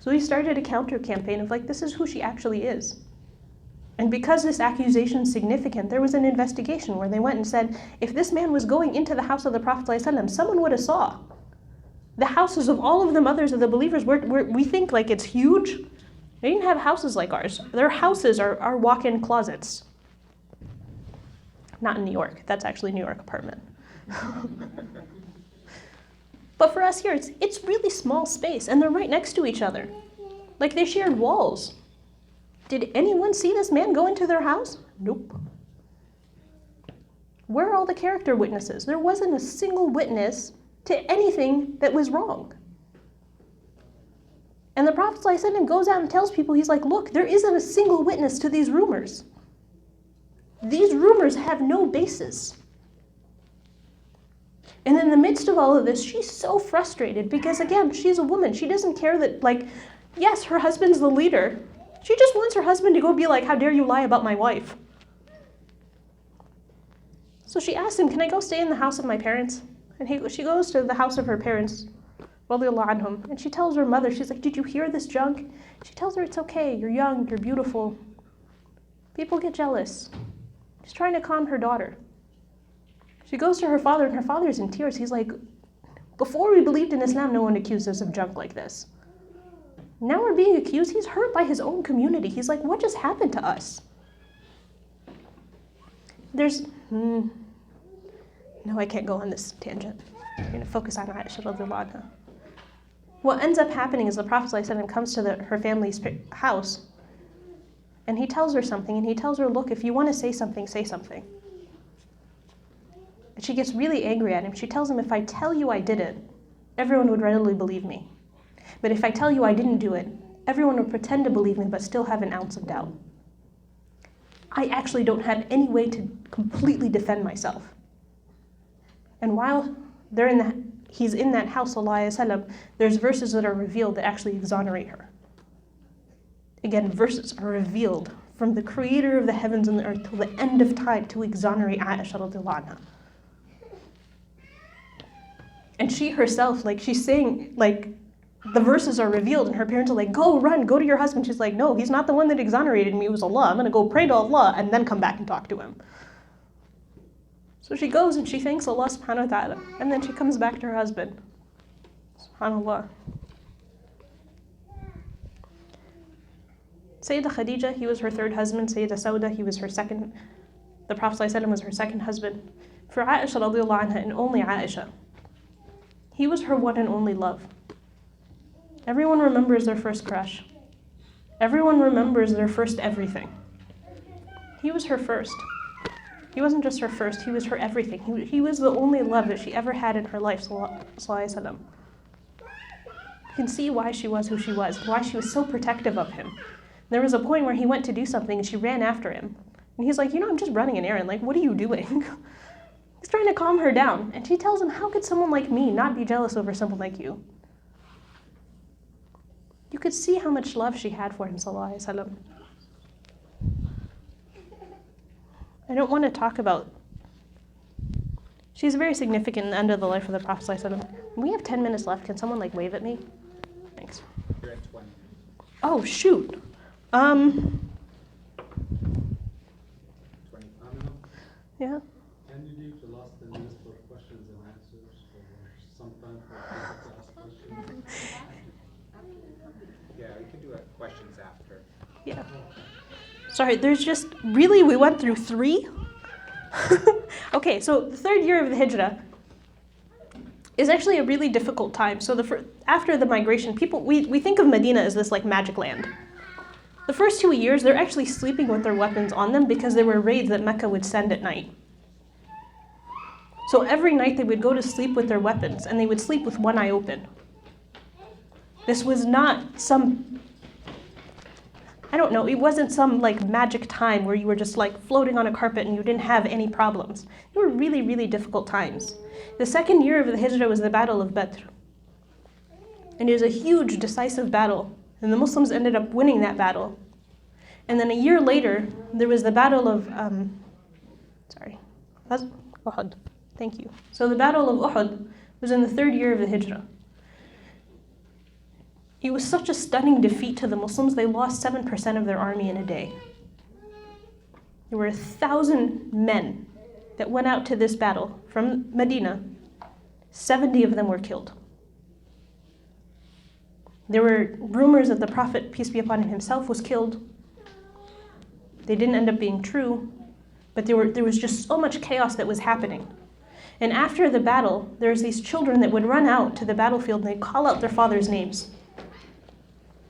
[SPEAKER 1] So he started a counter campaign of like, this is who she actually is. And because this accusation is significant, there was an investigation where they went and said, if this man was going into the house of the Prophet ﷺ, someone would have saw. The houses of all of the mothers of the believers, we think like it's huge. They didn't have houses like ours. Their houses are walk-in closets. Not in New York. That's actually a New York apartment. But for us here, it's really small space, and they're right next to each other. Like they shared walls. Did anyone see this man go into their house? Nope. Where are all the character witnesses? There wasn't a single witness to anything that was wrong. And the Prophet ﷺ goes out and tells people, he's like, look, there isn't a single witness to these rumors. These rumors have no basis. And in the midst of all of this, she's so frustrated because, again, she's a woman. She doesn't care that, like, yes, her husband's the leader. She just wants her husband to go be like, how dare you lie about my wife? So she asks him, can I go stay in the house of my parents? And she goes to the house of her parents, radiallahu anhum, and she tells her mother, she's like, did you hear this junk? She tells her, it's okay, you're young, you're beautiful. People get jealous. She's trying to calm her daughter. She goes to her father, and her father's in tears. He's like, before we believed in Islam, no one accused us of junk like this. Now we're being accused. He's hurt by his own community. He's like, what just happened to us? No, I can't go on this tangent. I'm going to focus on Aisha radiallahu anha. What ends up happening is the Prophet ﷺ comes to her family's house, and he tells her something, and he tells her, look, if you want to say something, say something. And she gets really angry at him. She tells him, if I tell you I did it, everyone would readily believe me. But if I tell you I didn't do it, everyone would pretend to believe me but still have an ounce of doubt. I actually don't have any way to completely defend myself. And while he's in that house, sallallahu alaihi wasallam, there's verses that are revealed that actually exonerate her. Again, verses are revealed from the creator of the heavens and the earth till the end of time to exonerate Aisha radiallahu anha. And she herself, like, she's saying, like, the verses are revealed and her parents are like, go, run, go to your husband. She's like, no, he's not the one that exonerated me, it was Allah. I'm going to go pray to Allah and then come back and talk to him. So she goes and she thanks Allah subhanahu wa ta'ala, and then she comes back to her husband. SubhanAllah. Sayyidah Khadija, he was her third husband. Sayyidah Sawda, he was her second. The Prophet ﷺ was her second husband. For Aisha radiallahu anha, and only Aisha, he was her one and only love. Everyone remembers their first crush. Everyone remembers their first everything. He was her first. He wasn't just her first, he was her everything. He was the only love that she ever had in her life, sallallahu alaihi wasallam. You can see why she was who she was, why she was so protective of him. There was a point where he went to do something and she ran after him. And he's like, I'm just running an errand. Like, what are you doing? He's trying to calm her down. And she tells him, how could someone like me not be jealous over someone like you? You could see how much love she had for him, sallallahu alaihi wasallam. I don't want to talk about... She's very significant in the end of the life of the Prophet sallallahu alaihi wasallam. We have 10 minutes left. Can someone wave at me? Thanks.
[SPEAKER 2] You're at 20.
[SPEAKER 1] Oh, shoot.
[SPEAKER 2] 20.
[SPEAKER 1] Yeah.
[SPEAKER 6] Can you leave the last 10 minutes for questions and answers, or some time for people to ask questions?
[SPEAKER 2] Yeah, we can do questions after.
[SPEAKER 1] Yeah. Sorry, we went through 3? Okay, so the third year of the Hijrah is actually a really difficult time. So after the migration, we think of Medina as this magic land. The first 2 years, they're actually sleeping with their weapons on them because there were raids that Mecca would send at night. So every night they would go to sleep with their weapons, and they would sleep with one eye open. This was not some, I don't know, it wasn't some like magic time where you were just like floating on a carpet and you didn't have any problems. They were really, really difficult times. The second year of the Hijrah was the Battle of Badr. And it was a huge, decisive battle. And the Muslims ended up winning that battle. And then a year later, there was the Battle of, Uhud. Thank you. So the Battle of Uhud was in the third year of the Hijrah. It was such a stunning defeat to the Muslims, they lost 7% of their army in a day. There were 1,000 men that went out to this battle from Medina. 70 of them were killed. There were rumors that the Prophet, peace be upon him, himself was killed. They didn't end up being true, but there was just so much chaos that was happening. And after the battle, there was these children that would run out to the battlefield and they'd call out their father's names.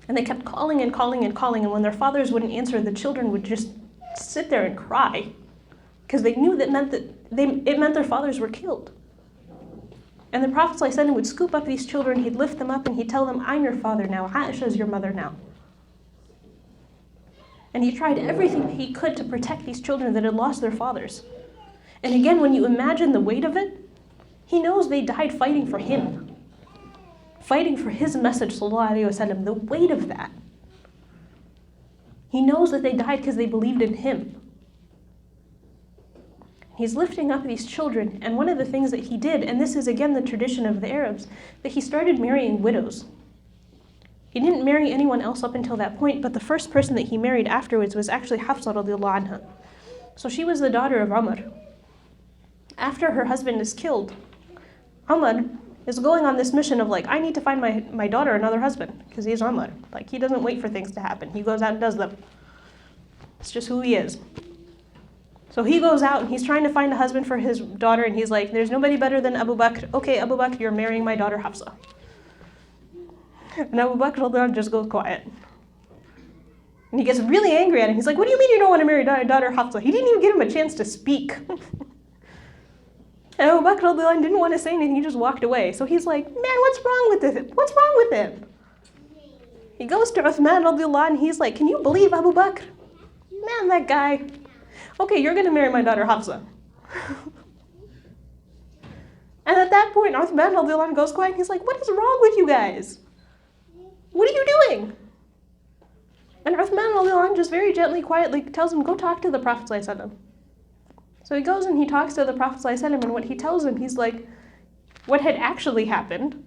[SPEAKER 1] And they kept calling and calling and calling, and when their fathers wouldn't answer, the children would just sit there and cry because they knew it meant their fathers were killed. And the Prophet ﷺ would scoop up these children, he'd lift them up, and he'd tell them, I'm your father now, Aisha is your mother now. And he tried everything he could to protect these children that had lost their fathers. And again, when you imagine the weight of it, he knows they died fighting for him. Fighting for his message, sallallahu alayhi wasallam, the weight of that. He knows that they died because they believed in him. He's lifting up these children, and one of the things that he did, and this is again the tradition of the Arabs, that he started marrying widows. He didn't marry anyone else up until that point, but the first person that he married afterwards was actually Hafsa radiallahu anha. So she was the daughter of Umar. After her husband is killed, Umar is going on this mission of like, I need to find my daughter another husband, because he's Umar. Like, he doesn't wait for things to happen. He goes out and does them. It's just who he is. So he goes out and he's trying to find a husband for his daughter, and he's like, there's nobody better than Abu Bakr. Okay, Abu Bakr, you're marrying my daughter Hafsa. And Abu Bakr just goes quiet. And he gets really angry at him. He's like, what do you mean you don't want to marry my daughter Hafsa? He didn't even give him a chance to speak. And Abu Bakr didn't want to say anything, he just walked away. So he's like, man, what's wrong with this? What's wrong with him? He goes to Uthman radiallahu anh, and he's like, can you believe Abu Bakr? Man, that guy. Okay, you're going to marry my daughter Hafsa. And at that point, Uthman radiallahu anh goes quiet, and he's like, what is wrong with you guys? What are you doing? And Uthman radiallahu anh just very gently, quietly tells him, go talk to the Prophet ﷺ. So he goes and he talks to the Prophet ﷺ, and what he tells him, he's like, what had actually happened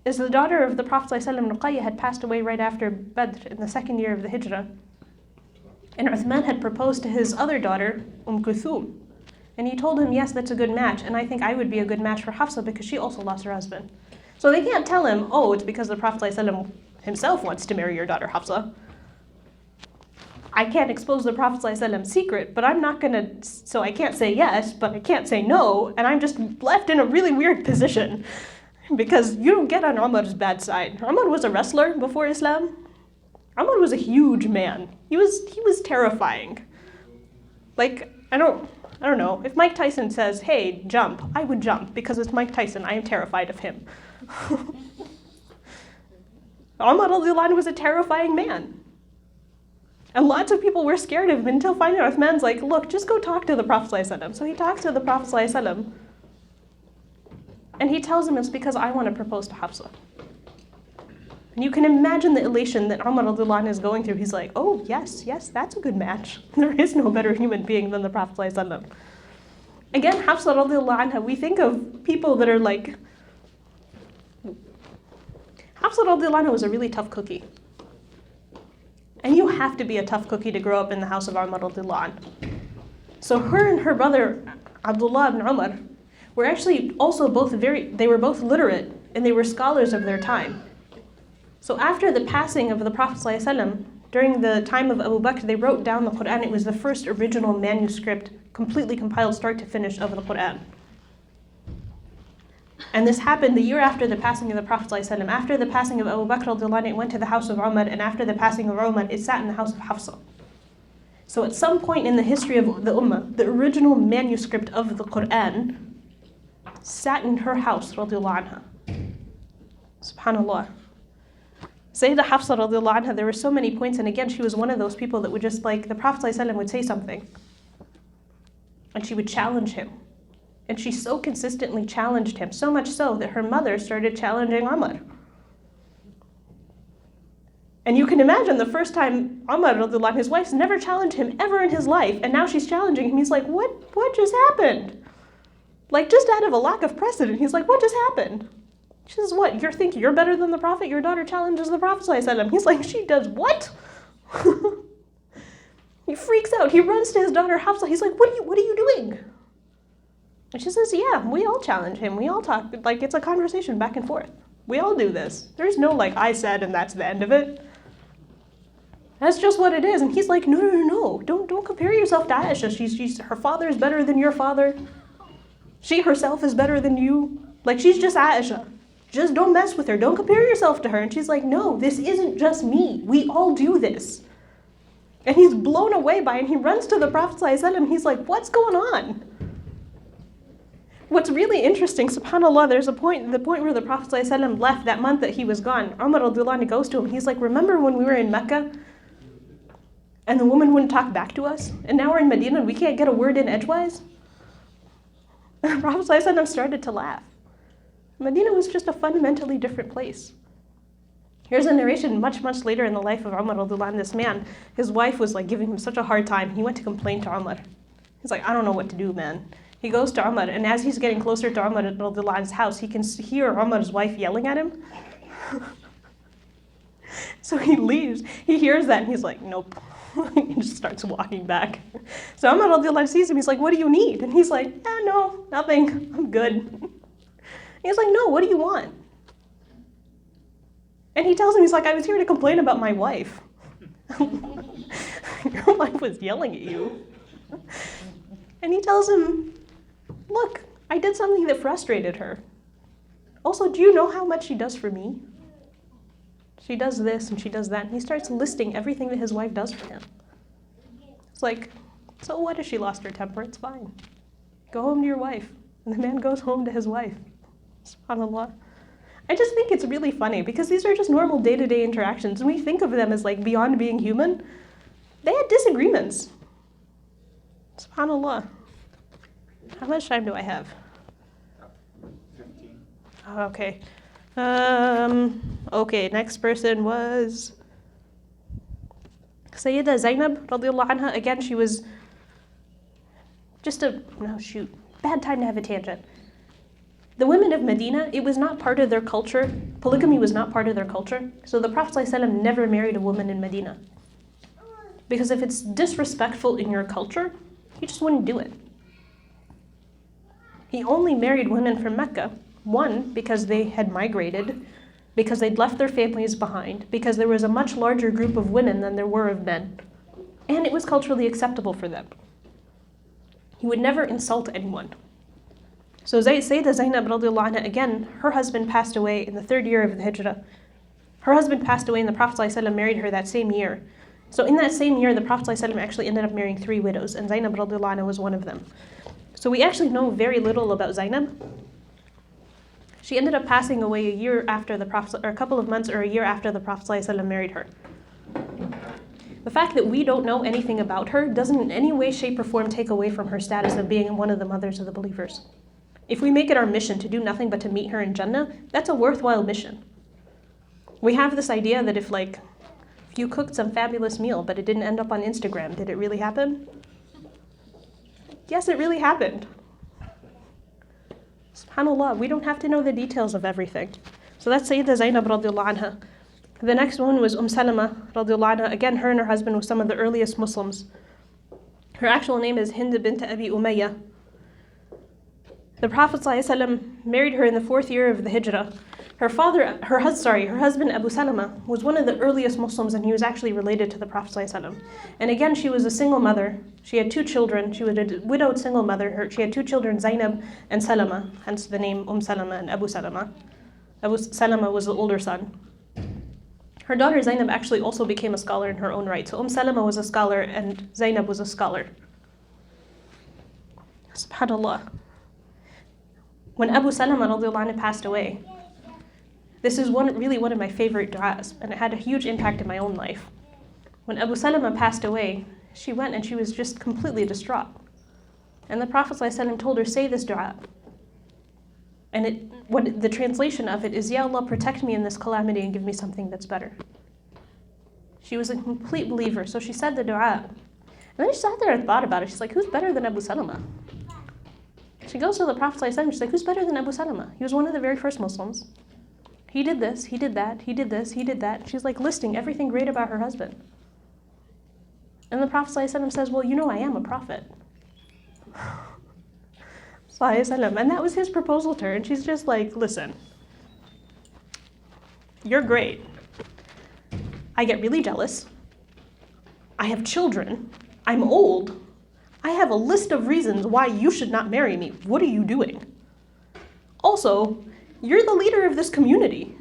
[SPEAKER 1] is the daughter of the Prophet ﷺ, Ruqayyah, had passed away right after Badr in the second year of the Hijrah. And Uthman had proposed to his other daughter, Kulthum. And he told him, yes, that's a good match, and I think I would be a good match for Hafsa because she also lost her husband. So they can't tell him, oh, it's because the Prophet ﷺ himself wants to marry your daughter Hafsa. I can't expose the Prophet ﷺ's secret, but I'm not going to, so I can't say yes, but I can't say no, and I'm just left in a really weird position because you don't get on Umar's bad side. Umar was a wrestler before Islam. Umar was a huge man. He was terrifying. Like, I don't know. If Mike Tyson says, hey, jump, I would jump because it's Mike Tyson. I am terrified of him. Umar radiallahu anh was a terrifying man. And lots of people were scared of him until finally Uthman's like, look, just go talk to the Prophet ﷺ. So he talks to the Prophet ﷺ, and he tells him it's because I want to propose to Hafsa. And you can imagine the elation that Umar radiallahu anh is going through. He's like, oh, yes, that's a good match. There is no better human being than the Prophet ﷺ. Again, Hafsa radiallahu anha, we think of people that are like, Hafsa radiallahu anha was a really tough cookie. And you have to be a tough cookie to grow up in the house of Umar radiallahu anh. So her and her brother, Abdullah ibn Umar, were actually also they were both literate, and they were scholars of their time. So after the passing of the Prophet ﷺ, during the time of Abu Bakr, they wrote down the Quran. It was the first original manuscript, completely compiled start to finish, of the Quran. And this happened the year after the passing of the Prophet ﷺ. After the passing of Abu Bakr radiallahu anh, it went to the house of Umar, and after the passing of Umar, it sat in the house of Hafsa. So at some point in the history of the Ummah, the original manuscript of the Quran sat in her house, radiallahu anha. SubhanAllah. Sayyidah Hafsa radiallahu anha, there were so many points, and again, she was one of those people that would just like, the Prophet ﷺ would say something, and she would challenge him. And she so consistently challenged him, so much so that her mother started challenging Umar. And you can imagine the first time Umar, radiallahu anhu, his wife's never challenged him ever in his life, and now she's challenging him. He's like, what just happened? Like, just out of a lack of precedent, he's like, what just happened? She says, what, you're thinking you're better than the Prophet? Your daughter challenges the Prophet ﷺ. He's like, she does what? He freaks out. He runs to his daughter Hafsa. He's like, what are you doing? And she says, yeah, we all challenge him. We all talk, like it's a conversation back and forth. We all do this. There's no like, I said, and that's the end of it. That's just what it is. And he's like, no. Don't compare yourself to Aisha. Her father is better than your father. She herself is better than you. Like, she's just Aisha. Just don't mess with her. Don't compare yourself to her. And she's like, no, this isn't just me. We all do this. And he's blown away by it. And he runs to the Prophet ﷺ. He's like, what's going on? What's really interesting, subhanAllah, there's the point where the Prophet ﷺ left that month that he was gone. Umar radiallahu anhu goes to him. He's like, remember when we were in Mecca and the woman wouldn't talk back to us? And now we're in Medina and we can't get a word in edgewise? And the Prophet ﷺ started to laugh. Medina was just a fundamentally different place. Here's a narration much later in the life of Umar radiallahu anhu. This man, his wife was like giving him such a hard time. He went to complain to Umar. He's like, I don't know what to do, man. He goes to Umar, and as he's getting closer to Umar radiallahu anhu's house, he can hear Umar's wife yelling at him. So he leaves. He hears that, and he's like, nope. He just starts walking back. So Umar radiallahu anhu sees him. He's like, what do you need? And he's like, no, nothing. I'm good. He's like, no, what do you want? And he tells him, he's like, I was here to complain about my wife. Your wife was yelling at you. And he tells him, look, I did something that frustrated her. Also, do you know how much she does for me? She does this and she does that. And he starts listing everything that his wife does for him. It's like, so what if she lost her temper? It's fine. Go home to your wife. And the man goes home to his wife. SubhanAllah. I just think it's really funny because these are just normal day-to-day interactions. And we think of them as like beyond being human. They had disagreements. SubhanAllah. How much time do I have?
[SPEAKER 2] 15.
[SPEAKER 1] Okay. Okay, next person was Sayyidah Zainab radiallahu anha. Again, she was just bad time to have a tangent. The women of Medina, it was not part of their culture. Polygamy was not part of their culture. So the Prophet ﷺ never married a woman in Medina. Because if it's disrespectful in your culture, you just wouldn't do it. He only married women from Mecca. One, because they had migrated, because they'd left their families behind, because there was a much larger group of women than there were of men. And it was culturally acceptable for them. He would never insult anyone. So Sayyidah Zainab radiallahu anha, again, her husband passed away in the 3rd year of the Hijrah. Her husband passed away and the Prophet ﷺ married her that same year. So in that same year, the Prophet ﷺ actually ended up marrying 3 widows, and Zainab radiallahu anha was one of them. So we actually know very little about Zainab. She ended up passing away a year after the Prophet, or a couple of months or a year after the Prophet ﷺ married her. The fact that we don't know anything about her doesn't in any way, shape, or form take away from her status of being one of the mothers of the believers. If we make it our mission to do nothing but to meet her in Jannah, that's a worthwhile mission. We have this idea that if you cooked some fabulous meal but it didn't end up on Instagram, did it really happen? Yes, it really happened. SubhanAllah, we don't have to know the details of everything. So that's Sayyidah Zainab radiallahu anha. The next one was Salama radiallahu anha. Again, her and her husband were some of the earliest Muslims. Her actual name is Hind bint Abi Umayyah. The Prophet ﷺ married her in the 4th year of the Hijrah. Her husband Abu Salama was one of the earliest Muslims, and he was actually related to the Prophet ﷺ. And again, she was a single mother. She had 2 children. She was a widowed single mother. She had 2 children, Zainab and Salama, hence the name Salama and Abu Salama. Abu Salama was the older son. Her daughter Zainab actually also became a scholar in her own right. So Salama was a scholar and Zainab was a scholar. SubhanAllah. When Abu Salama radiallahu anhu passed away, This is really one of my favorite du'as, and it had a huge impact in my own life. When Abu Salama passed away, she went and she was just completely distraught. And the Prophet ﷺ told her, say this du'a. And the translation of it is, Ya Allah, protect me in this calamity and give me something that's better. She was a complete believer, so she said the du'a. And then she sat there and thought about it. She's like, who's better than Abu Salama? She goes to the Prophet ﷺ, she's like, who's better than Abu Salama? He was one of the very first Muslims. He did this, he did that, he did this, he did that. She's like listing everything great about her husband. And the Prophet ﷺ says, well, you know I am a prophet. And that was his proposal to her. And she's just like, listen, you're great. I get really jealous. I have children. I'm old. I have a list of reasons why you should not marry me. What are you doing? Also, you're the leader of this community.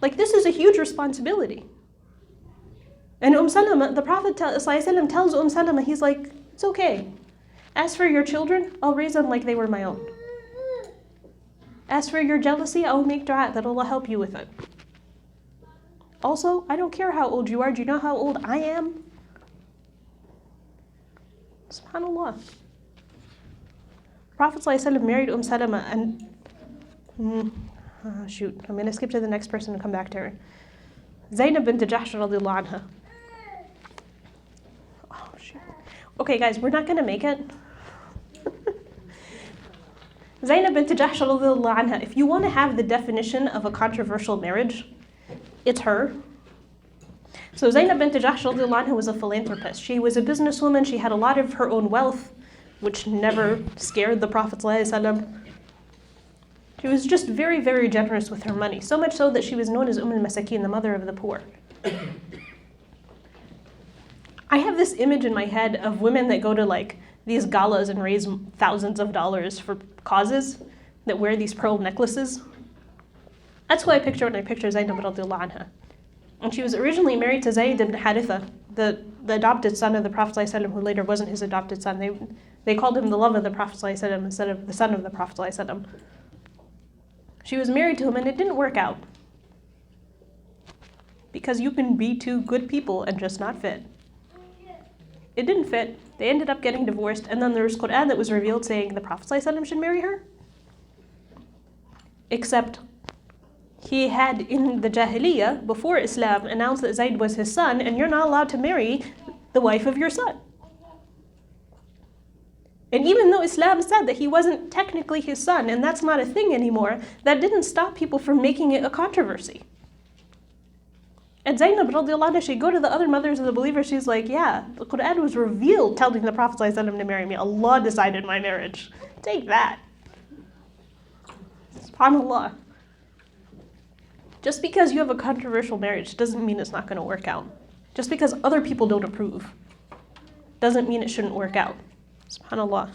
[SPEAKER 1] Like, this is a huge responsibility. And Salama, the Prophet ﷺ tells Salama, he's like, it's okay. As for your children, I'll raise them like they were my own. As for your jealousy, I'll make dua that Allah help you with it. Also, I don't care how old you are. Do you know how old I am? SubhanAllah. Prophet ﷺ married Salama and... I'm going to skip to the next person and come back to her. Zainab bint Jahsh radiallahu anha. Oh, shoot. Okay, guys, we're not going to make it. Zainab bint Jahsh radiallahu anha, if you want to have the definition of a controversial marriage, it's her. So Zainab bint Jahsh radiallahu anha was a philanthropist. She was a businesswoman. She had a lot of her own wealth, which never scared the Prophet ﷺ. She was just very, very generous with her money, so much so that she was known as al-Masakin, the mother of the poor. I have this image in my head of women that go to like these galas and raise thousands of dollars for causes, that wear these pearl necklaces. That's what I picture when I picture Zainab radiallahu anha. And she was originally married to Zayd ibn Haritha, the adopted son of the Prophet ﷺ, who later wasn't his adopted son. They called him the love of the Prophet ﷺ instead of the son of the Prophet ﷺ. She was married to him and it didn't work out. Because you can be two good people and just not fit. It didn't fit. They ended up getting divorced, and then there was Quran that was revealed saying the Prophet ﷺ should marry her. Except he had in the Jahiliyyah, before Islam, announced that Zayd was his son, and you're not allowed to marry the wife of your son. And even though Islam said that he wasn't technically his son, and that's not a thing anymore, that didn't stop people from making it a controversy. And Zainab radiallahu anha, she'd go to the other mothers of the believers, she's like, yeah, the Quran was revealed telling the Prophet ﷺ to marry me. Allah decided my marriage. Take that. SubhanAllah. Just because you have a controversial marriage doesn't mean it's not going to work out. Just because other people don't approve doesn't mean it shouldn't work out. SubhanAllah.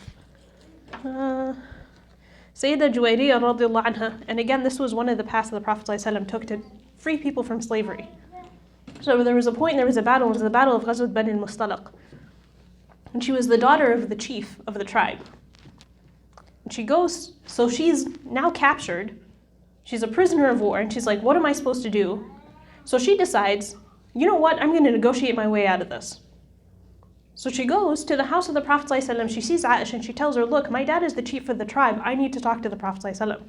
[SPEAKER 1] Sayyidah Juwayriyah radiallahu anha, and again, this was one of the paths that the Prophet ﷺ took to free people from slavery. So there was a point, there was a battle, it was the battle of Ghazwat Bani al-Mustalaq. And she was the daughter of the chief of the tribe. And she goes, so she's now captured, she's a prisoner of war, and she's like, what am I supposed to do? So she decides, you know what, I'm going to negotiate my way out of this. So she goes to the house of the Prophet ﷺ, she sees Aisha and she tells her, look, my dad is the chief of the tribe, I need to talk to the Prophet ﷺ.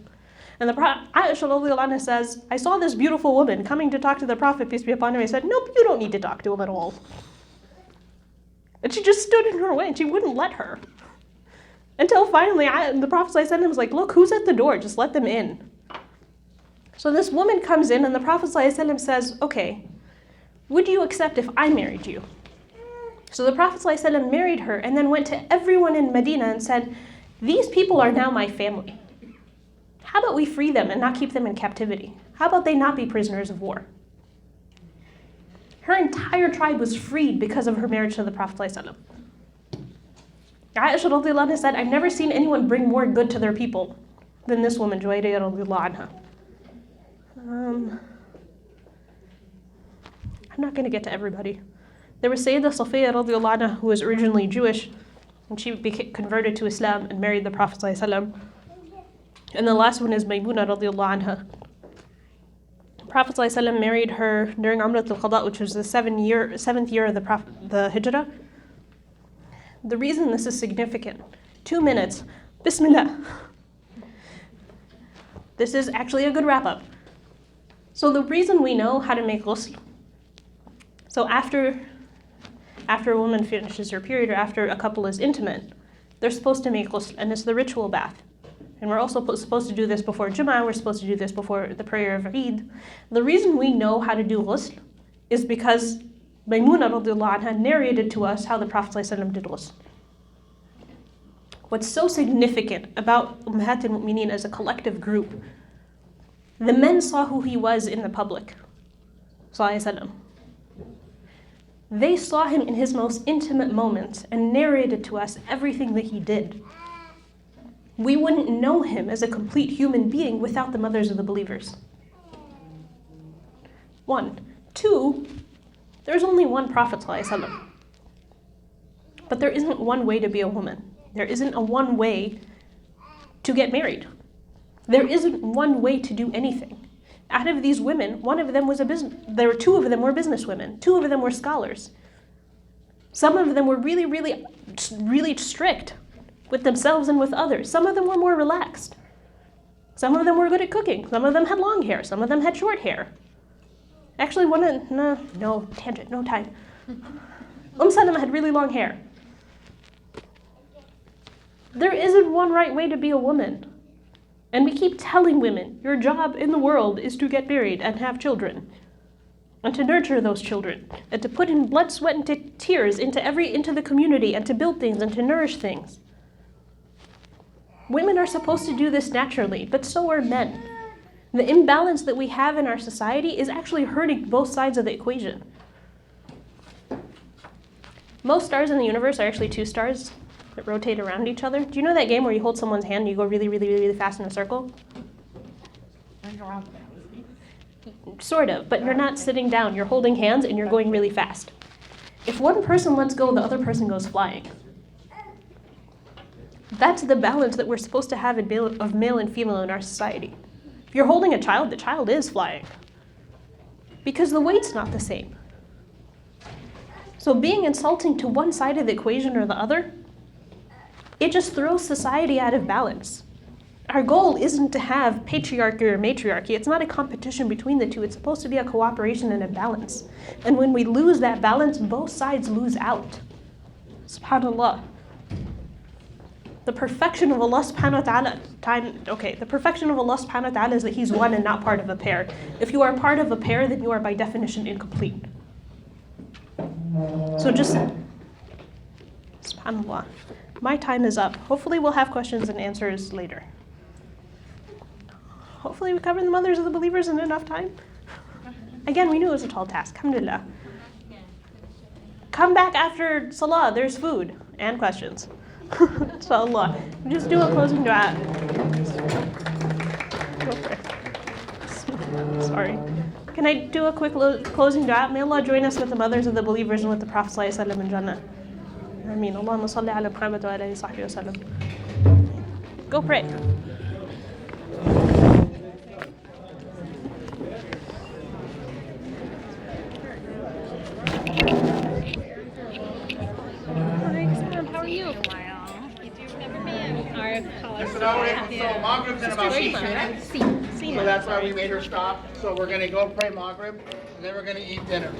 [SPEAKER 1] And Aisha radiallahu anha says, I saw this beautiful woman coming to talk to the Prophet, peace be upon him. I said, nope, you don't need to talk to him at all. And she just stood in her way and she wouldn't let her. Until finally the Prophet ﷺ was like, look, who's at the door? Just let them in. So this woman comes in and the Prophet ﷺ says, okay, would you accept if I married you? So the Prophet ﷺ married her and then went to everyone in Medina and said, these people are now my family. How about we free them and not keep them in captivity? How about they not be prisoners of war? Her entire tribe was freed because of her marriage to the Prophet ﷺ. Aisha radiallahu anha said, I've never seen anyone bring more good to their people than this woman, Juwayriyah radiallahu anha. I'm not going to get to everybody. There was Sayyidah Safiya radiallahu anha, who was originally Jewish, and she converted to Islam and married the Prophet ﷺ. And the last one is Maymuna radiallahu anha. Prophet ﷺ married her during Umrat al-Qada, which was the seventh year of the Hijrah. The reason this is significant, 2 minutes, Bismillah. This is actually a good wrap-up. So the reason we know how to make ghusl, so after a woman finishes her period or after a couple is intimate, they're supposed to make ghusl, and it's the ritual bath. And we're also supposed to do this before Jum'ah, we're supposed to do this before the prayer of Eid. The reason we know how to do ghusl is because Maymuna radiallahu anha narrated to us how the Prophet ﷺ did ghusl. What's so significant about Ummahat al-Mu'mineen as a collective group, the men saw who he was in the public, ﷺ. They saw him in his most intimate moments and narrated to us everything that he did. We wouldn't know him as a complete human being without the mothers of the believers. 1. 2, there's only one Prophet ﷺ. But there isn't one way to be a woman. There isn't a one way to get married. There isn't one way to do anything. Out of these women, one of them was there were 2 of them were business women. 2 of them were scholars. Some of them were really, really, really strict with themselves and with others. Some of them were more relaxed. Some of them were good at cooking. Some of them had long hair. Some of them had short hair. Actually, no tangent, no time. Salama had really long hair. There isn't one right way to be a woman. And we keep telling women, your job in the world is to get married and have children. And to nurture those children. And to put in blood, sweat, and tears into the community and to build things and to nourish things. Women are supposed to do this naturally, but so are men. The imbalance that we have in our society is actually hurting both sides of the equation. Most stars in the universe are actually 2 stars that rotate around each other. Do you know that game where you hold someone's hand and you go really, really, really fast in a circle? Sort of, but you're not sitting down. You're holding hands and you're going really fast. If one person lets go, the other person goes flying. That's the balance that we're supposed to have of male and female in our society. If you're holding a child, the child is flying. Because the weight's not the same. So being insulting to one side of the equation or the other, it just throws society out of balance. Our goal isn't to have patriarchy or matriarchy. It's not a competition between the two. It's supposed to be a cooperation and a balance. And when we lose that balance, both sides lose out. SubhanAllah. The perfection of Allah subhanahu wa ta'ala, the perfection of Allah subhanahu wa ta'ala is that He's one and not part of a pair. If you are part of a pair, then you are by definition incomplete. So just, subhanAllah. My time is up. Hopefully we'll have questions and answers later. Hopefully we covered the mothers of the believers in enough time. Again, we knew it was a tall task. Alhamdulillah. Come back after Salah. There's food and questions. Inshallah. Just do a closing dua. Go for it. Sorry. Can I do a quick closing dua? May Allah join us with the mothers of the believers and with the Prophet ﷺ in Jannah. Ameen. Allahumma salli ala Muhammad wa alihi sahbihi wa sallam. Go pray. How are you?
[SPEAKER 7] So Maghrib's in about 6 minutes. So that's why we made her stop. So we're going to go pray Maghrib, and then we're going to eat dinner.